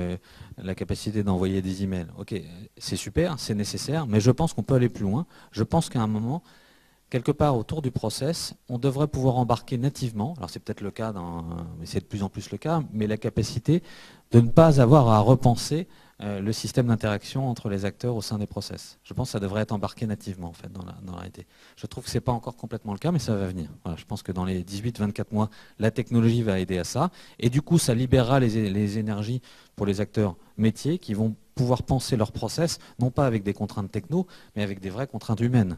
la capacité d'envoyer des emails. Ok, c'est super, c'est nécessaire, mais je pense qu'on peut aller plus loin. Je pense qu'à un moment, quelque part autour du process, on devrait pouvoir embarquer nativement, alors c'est peut-être le cas, mais c'est de plus en plus le cas, mais la capacité de ne pas avoir à repenser le système d'interaction entre les acteurs au sein des process. Je pense que ça devrait être embarqué nativement en fait, dans la réalité. Je trouve que ce n'est pas encore complètement le cas, mais ça va venir. Voilà, je pense que dans les 18-24 mois, la technologie va aider à ça. Et du coup, ça libérera les énergies pour les acteurs métiers qui vont pouvoir penser leur process, non pas avec des contraintes techno, mais avec des vraies contraintes humaines.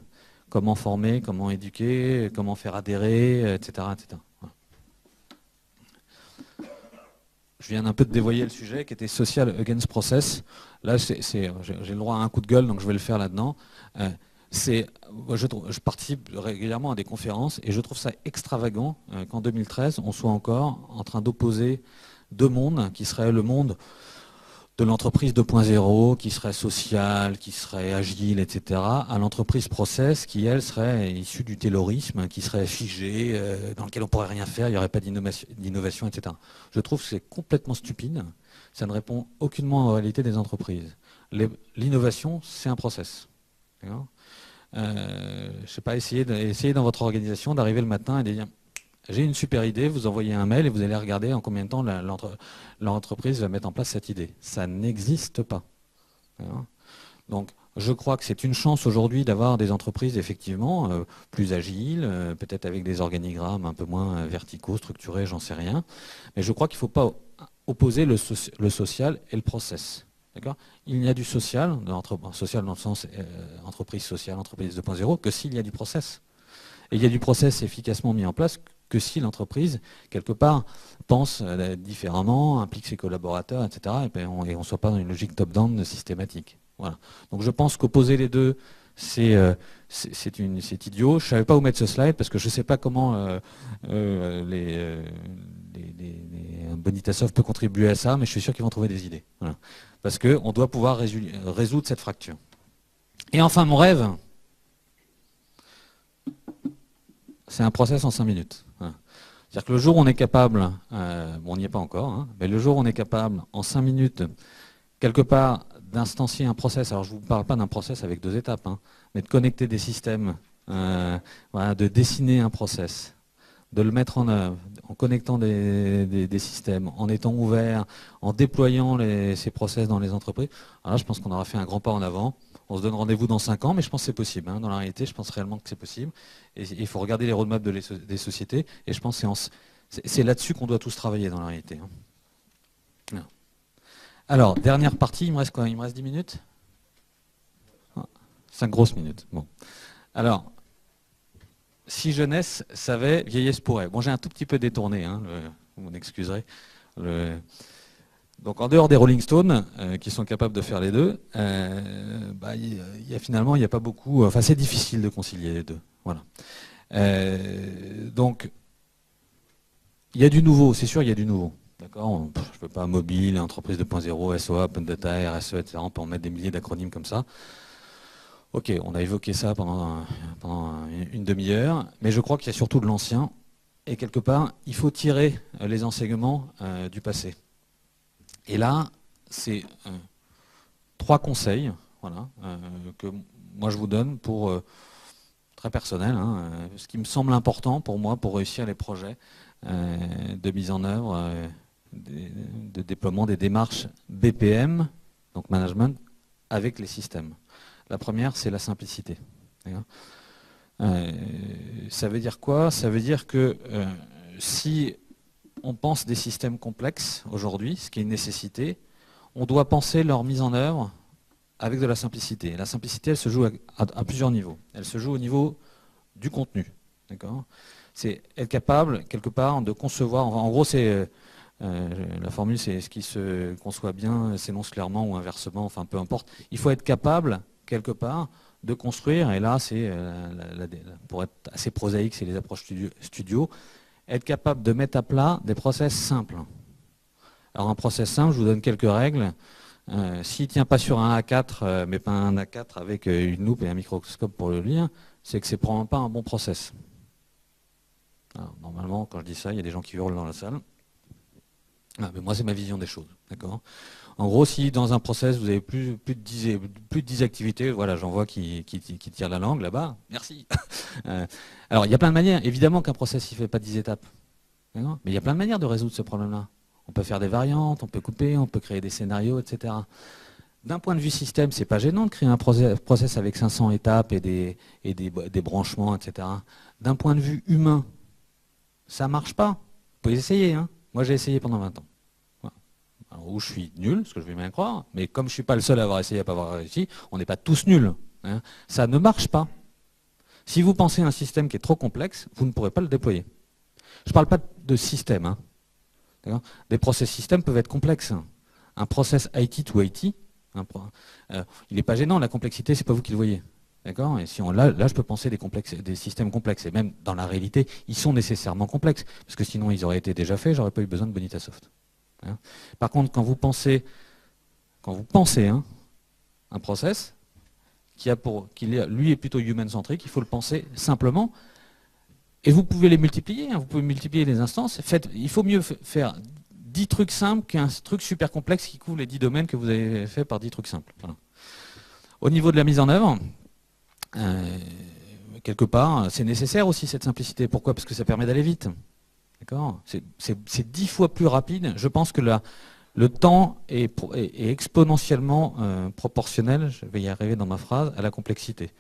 Comment former, comment éduquer, comment faire adhérer, etc. etc. Voilà. Je viens un peu de dévoyer le sujet qui était Social Against Process. Là, j'ai le droit à un coup de gueule, donc je vais le faire là-dedans. Je participe régulièrement à des conférences et je trouve ça extravagant qu'en 2013, on soit encore en train d'opposer deux mondes, qui seraient le monde de l'entreprise 2.0, qui serait sociale, qui serait agile, etc., à l'entreprise process, qui, elle, serait issue du taylorisme, qui serait figée, dans lequel on ne pourrait rien faire, il n'y aurait pas d'innovation, etc. Je trouve que c'est complètement stupide. Ça ne répond aucunement aux réalités des entreprises. L'innovation, c'est un process. Je ne sais pas, essayez dans votre organisation d'arriver le matin et de dire j'ai une super idée, vous envoyez un mail et vous allez regarder en combien de temps l'entreprise va mettre en place cette idée. Ça n'existe pas. Donc je crois que c'est une chance aujourd'hui d'avoir des entreprises effectivement plus agiles, peut-être avec des organigrammes un peu moins verticaux, structurés, j'en sais rien. Mais je crois qu'il ne faut pas opposer le social et le process. Il y a du social dans le sens entreprise sociale, entreprise 2.0, que s'il y a du process. Et il y a du process efficacement mis en place que si l'entreprise, quelque part, pense différemment, implique ses collaborateurs, etc. Et on ne soit pas dans une logique top-down systématique. Voilà. Donc je pense qu'opposer les deux, c'est idiot. Je ne savais pas où mettre ce slide parce que je ne sais pas comment Bonitasov peut contribuer à ça, mais je suis sûr qu'ils vont trouver des idées. Voilà. Parce qu'on doit pouvoir résoudre cette fracture. Et enfin, mon rêve, c'est un process en 5 minutes. C'est-à-dire que le jour où on est capable, on n'y est pas encore, hein, mais le jour où on est capable, en 5 minutes, quelque part, d'instancier un process, alors je ne vous parle pas d'un process avec 2 étapes, hein, mais de connecter des systèmes, voilà, de dessiner un process, de le mettre en œuvre, en connectant des systèmes, en étant ouvert, en déployant ces process dans les entreprises. Alors là, je pense qu'on aura fait un grand pas en avant. On se donne rendez-vous dans 5 ans, mais je pense que c'est possible. Hein. Dans la réalité, je pense réellement que c'est possible. Et il faut regarder les roadmaps des sociétés. Et je pense que c'est là-dessus qu'on doit tous travailler dans la réalité. Hein. Alors, dernière partie, il me reste quoi? Il me reste 10 minutes? 5 grosses minutes. Bon. Alors, si jeunesse savait, vieillesse pourrait. Bon, j'ai un tout petit peu détourné, hein, vous m'excuserez. Donc en dehors des Rolling Stones, qui sont capables de faire les deux, finalement, il n'y a pas beaucoup... Enfin, c'est difficile de concilier les deux. Voilà. Donc, il y a du nouveau, c'est sûr, il y a du nouveau. D'accord. Je ne peux pas mobile, entreprise 2.0, SOA, Open Data, RSE, etc. On peut en mettre des milliers d'acronymes comme ça. Ok, on a évoqué ça pendant une demi-heure, mais je crois qu'il y a surtout de l'ancien. Et quelque part, il faut tirer les enseignements du passé. Et là, c'est 3 conseils, voilà, que moi je vous donne pour très personnel, hein, ce qui me semble important pour moi pour réussir les projets de mise en œuvre, de déploiement des démarches BPM, donc management, avec les systèmes. La première, c'est la simplicité. Ça veut dire quoi? Ça veut dire que si on pense des systèmes complexes aujourd'hui, ce qui est une nécessité, on doit penser leur mise en œuvre avec de la simplicité. La simplicité, elle se joue à plusieurs niveaux. Elle se joue au niveau du contenu. C'est être capable, quelque part, de concevoir. En gros, c'est la formule, c'est ce qui se conçoit bien, s'énonce clairement ou inversement, enfin peu importe. Il faut être capable, quelque part, de construire, et là, c'est pour être assez prosaïque, c'est les approches studio, être capable de mettre à plat des process simples. Alors un process simple, je vous donne quelques règles. S'il ne tient pas sur un A4, mais pas un A4 avec une loupe et un microscope pour le lire, c'est que c'est probablement pas un bon process. Alors, normalement, quand je dis ça, il y a des gens qui hurlent dans la salle. Mais moi, c'est ma vision des choses. D'accord. En gros, si dans un process, vous avez plus de 10 activités, voilà, j'en vois qui tirent la langue là-bas, merci. Alors, il y a plein de manières. Évidemment qu'un process, il ne fait pas 10 étapes. Mais il y a plein de manières de résoudre ce problème-là. On peut faire des variantes, on peut couper, on peut créer des scénarios, etc. D'un point de vue système, c'est pas gênant de créer un process avec 500 étapes et des branchements, etc. D'un point de vue humain, ça marche pas. Vous pouvez essayer. Hein. Moi, j'ai essayé pendant 20 ans. Voilà. Alors, où je suis nul, ce que je vais bien croire, mais comme je suis pas le seul à avoir essayé, à pas avoir réussi, on n'est pas tous nuls. Hein. Ça ne marche pas. Si vous pensez à un système qui est trop complexe, vous ne pourrez pas le déployer. Je ne parle pas de système. Hein. Des process systèmes peuvent être complexes. Un process IT to IT, il n'est pas gênant, la complexité, c'est pas vous qui le voyez. D'accord. Et si là, je peux penser des systèmes complexes. Et même dans la réalité, ils sont nécessairement complexes. Parce que sinon, ils auraient été déjà faits, j'aurais pas eu besoin de Bonitasoft. Hein. Par contre, quand vous pensez hein, un process lui est plutôt human-centric, il faut le penser simplement. Et vous pouvez les multiplier, hein, vous pouvez multiplier les instances. Il faut mieux faire 10 trucs simples qu'un truc super complexe qui couvre les 10 domaines que vous avez fait par 10 trucs simples. Voilà. Au niveau de la mise en œuvre, quelque part, c'est nécessaire aussi cette simplicité. Pourquoi? Parce que ça permet d'aller vite. D'accord. C'est 10 fois plus rapide. Je pense que le temps est exponentiellement proportionnel, je vais y arriver dans ma phrase, à la complexité.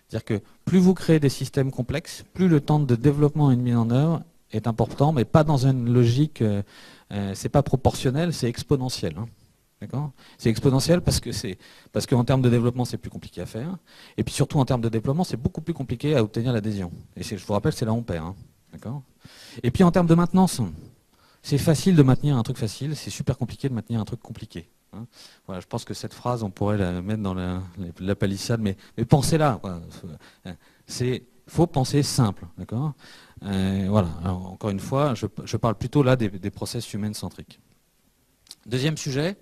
C'est-à-dire que plus vous créez des systèmes complexes, plus le temps de développement et de mise en œuvre est important, mais pas dans une logique, c'est pas proportionnel, c'est exponentiel. Hein. D'accord. C'est exponentiel parce qu'en termes de développement, c'est plus compliqué à faire. Et puis surtout en termes de déploiement, c'est beaucoup plus compliqué à obtenir l'adhésion. Et je vous rappelle, c'est là où on perd. Hein. D'accord. Et puis en termes de maintenance, c'est facile de maintenir un truc facile, c'est super compliqué de maintenir un truc compliqué. Hein. Voilà, je pense que cette phrase, on pourrait la mettre dans la palissade, mais pensez-la. Il faut penser simple. D'accord. Voilà. Alors, encore une fois, je parle plutôt là des process humains-centriques. Deuxième sujet,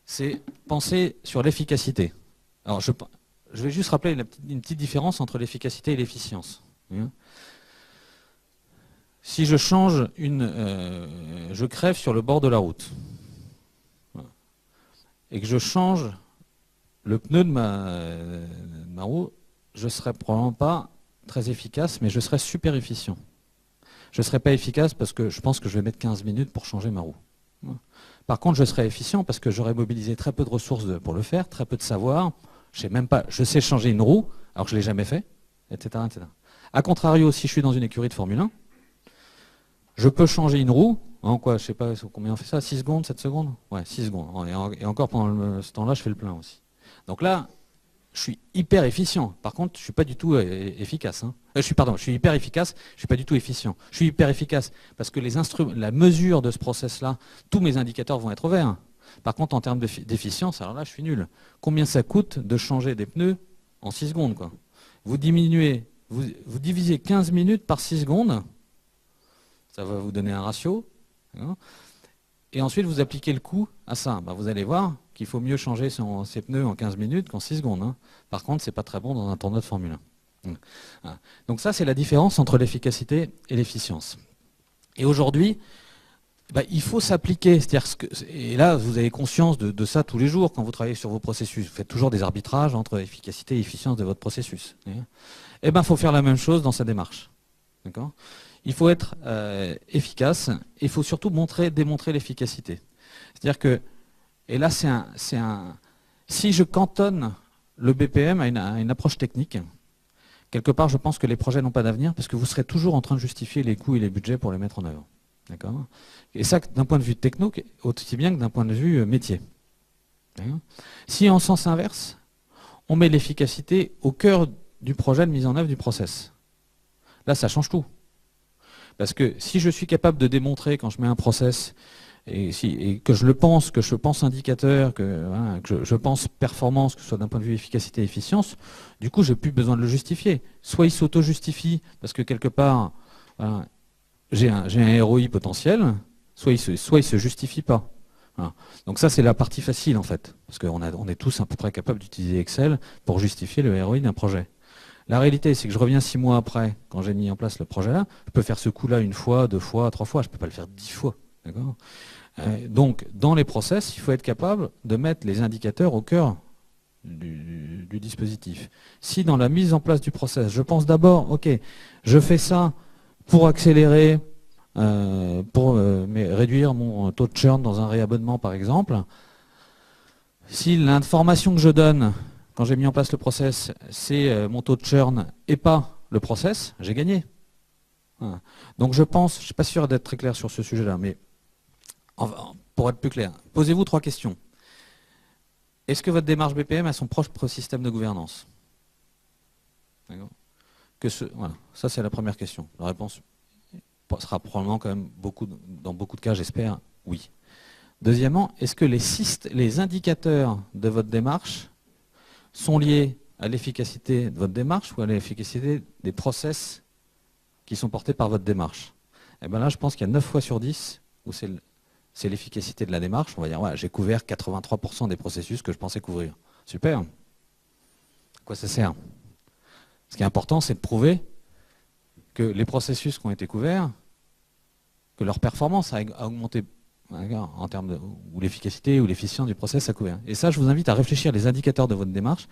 c'est penser sur l'efficacité. Alors, je vais juste rappeler une petite différence entre l'efficacité et l'efficience. Si je change je crève sur le bord de la route et que je change le pneu de ma roue, je ne serai probablement pas très efficace, mais je serai super efficient. Je ne serai pas efficace parce que je pense que je vais mettre 15 minutes pour changer ma roue. Par contre, je serai efficient parce que j'aurai mobilisé très peu de ressources pour le faire, très peu de savoir. Je sais changer une roue, alors que je ne l'ai jamais fait, etc., etc. A contrario, si je suis dans une écurie de Formule 1, je peux changer une roue, en quoi, je ne sais pas combien on fait ça, 6 secondes, 7 secondes? Ouais, 6 secondes. Et encore pendant ce temps-là, je fais le plein aussi. Donc là, je suis hyper efficient. Par contre, je ne suis pas du tout efficace. Hein. Je suis hyper efficace, je ne suis pas du tout efficient. Je suis hyper efficace parce que la mesure de ce process-là, tous mes indicateurs vont être au vert. Par contre, en termes d'efficience, alors là, je suis nul. Combien ça coûte de changer des pneus en 6 secondes, quoi? Vous divisez 15 minutes par 6 secondes, ça va vous donner un ratio. Hein, et ensuite, vous appliquez le coût à ça. Ben, vous allez voir qu'il faut mieux changer ses pneus en 15 minutes qu'en 6 secondes. Hein. Par contre, ce n'est pas très bon dans un tournoi de Formule 1. Voilà. Donc ça, c'est la différence entre l'efficacité et l'efficience. Et aujourd'hui, ben, il faut s'appliquer. Et là, vous avez conscience de ça tous les jours quand vous travaillez sur vos processus. Vous faites toujours des arbitrages entre efficacité et efficience de votre processus. Eh bien, il faut faire la même chose dans sa démarche. D'accord ? Il faut être efficace et il faut surtout démontrer l'efficacité. C'est-à-dire que, et là si je cantonne le BPM à une approche technique, quelque part je pense que les projets n'ont pas d'avenir parce que vous serez toujours en train de justifier les coûts et les budgets pour les mettre en œuvre. D'accord ? Et ça d'un point de vue techno, aussi bien que d'un point de vue métier. Si en sens inverse, on met l'efficacité au cœur du projet de mise en œuvre du process, là ça change tout. Parce que si je suis capable de démontrer quand je mets un process et que je pense indicateur, que je pense performance, que ce soit d'un point de vue efficacité et efficience, du coup, je n'ai plus besoin de le justifier. Soit il s'auto-justifie parce que quelque part, voilà, j'ai un ROI potentiel, soit il se justifie pas. Voilà. Donc ça, c'est la partie facile en fait, parce qu'on est tous à peu près capables d'utiliser Excel pour justifier le ROI d'un projet. La réalité, c'est que je reviens 6 mois après, quand j'ai mis en place le projet-là, je peux faire ce coup-là 1 fois, 2 fois, 3 fois, je ne peux pas le faire 10 fois. D'accord ? Donc, dans les process, il faut être capable de mettre les indicateurs au cœur du dispositif. Si dans la mise en place du process, je pense d'abord, ok, je fais ça pour accélérer, pour réduire mon taux de churn dans un réabonnement par exemple, si l'information que je donne quand j'ai mis en place le process, c'est mon taux de churn et pas le process, j'ai gagné. Voilà. Donc je pense, je ne suis pas sûr d'être très clair sur ce sujet-là, mais pour être plus clair, posez-vous 3 questions. Est-ce que votre démarche BPM a son propre système de gouvernance? Voilà, ça c'est la première question. La réponse sera probablement quand même dans beaucoup de cas, j'espère, oui. Deuxièmement, est-ce que les indicateurs de votre démarche sont liés à l'efficacité de votre démarche ou à l'efficacité des process qui sont portés par votre démarche? Et bien là, je pense qu'il y a 9 fois sur 10 où c'est l'efficacité de la démarche. On va dire, ouais, j'ai couvert 83% des processus que je pensais couvrir. Super. À quoi ça sert? Ce qui est important, c'est de prouver que les processus qui ont été couverts, que leur performance a augmenté en termes ou l'efficacité ou l'efficience du process a couvert. Et ça, je vous invite à réfléchir les indicateurs de votre démarche.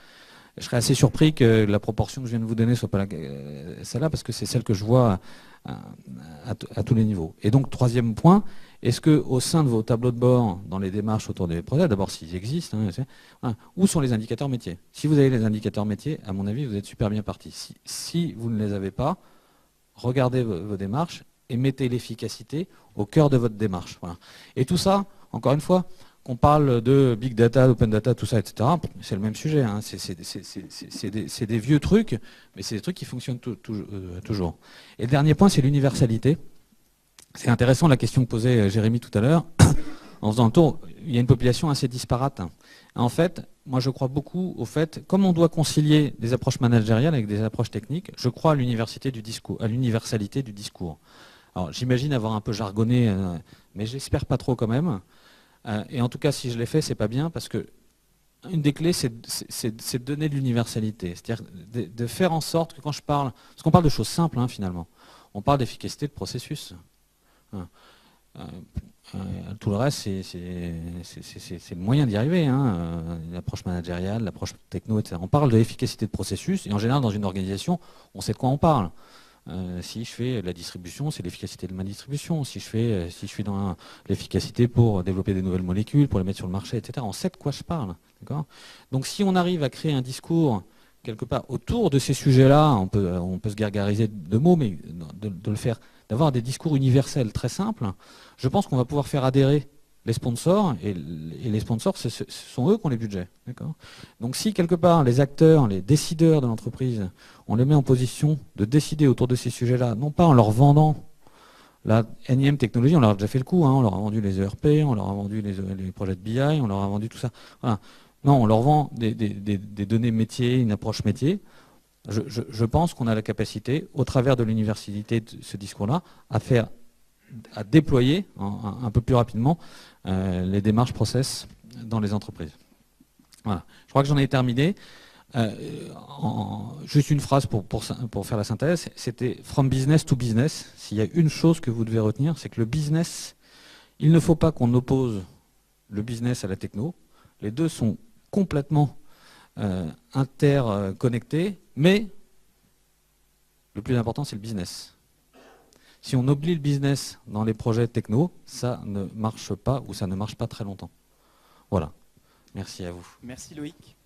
Je serais assez surpris que la proportion que je viens de vous donner ne soit pas celle-là, parce que c'est celle que je vois à tous les niveaux. Et donc, troisième point, est-ce qu'au sein de vos tableaux de bord, dans les démarches autour des projets, d'abord s'ils existent, où sont les indicateurs métiers? Si vous avez les indicateurs métiers, à mon avis, vous êtes super bien parti. Si vous ne les avez pas, regardez vos démarches et mettez l'efficacité au cœur de votre démarche. Voilà. Et tout ça, encore une fois, qu'on parle de big data, d'open data, tout ça, etc., c'est le même sujet. Hein. C'est des vieux trucs, mais c'est des trucs qui fonctionnent toujours. Et le dernier point, c'est l'universalité. C'est intéressant la question que posait Jérémy tout à l'heure. En faisant le tour, il y a une population assez disparate. En fait, moi je crois beaucoup au fait, comme on doit concilier des approches managériales avec des approches techniques, je crois à l'universalité du discours, à l'universalité du discours. Alors j'imagine avoir un peu jargonné, mais j'espère pas trop quand même. Et en tout cas, si je l'ai fait, c'est pas bien, parce que une des clés, c'est de donner de l'universalité. C'est-à-dire de faire en sorte que quand je parle, parce qu'on parle de choses simples finalement, on parle d'efficacité de processus. Tout le reste, c'est le moyen d'y arriver. L'approche managériale, l'approche techno, etc. On parle de l'efficacité de processus, et en général, dans une organisation, on sait de quoi on parle. Si je fais de la distribution, c'est l'efficacité de ma distribution. Si je suis dans l'efficacité pour développer des nouvelles molécules, pour les mettre sur le marché, etc., on sait de quoi je parle. Donc si on arrive à créer un discours quelque part autour de ces sujets-là, on peut se gargariser de mots, mais de le faire, d'avoir des discours universels très simples, je pense qu'on va pouvoir faire adhérer les sponsors, et les sponsors, ce sont eux qui ont les budgets. Donc si quelque part les acteurs, les décideurs de l'entreprise, on les met en position de décider autour de ces sujets-là, non pas en leur vendant la énième technologie, on leur a déjà fait le coup, on leur a vendu les ERP, on leur a vendu les projets de BI, on leur a vendu tout ça. Voilà. Non, on leur vend des données métiers, une approche métier. Je pense qu'on a la capacité, au travers de l'universalité de ce discours-là, à déployer un peu plus rapidement les démarches process dans les entreprises. Voilà. Je crois que j'en ai terminé. Juste une phrase pour faire la synthèse, c'était from business to business. S'il y a une chose que vous devez retenir, c'est que le business, il ne faut pas qu'on oppose le business à la techno. Les deux sont complètement interconnectés, mais le plus important, c'est le business. Si on oublie le business dans les projets techno, ça ne marche pas, ou ça ne marche pas très longtemps. Voilà. Merci à vous. Merci Loïc.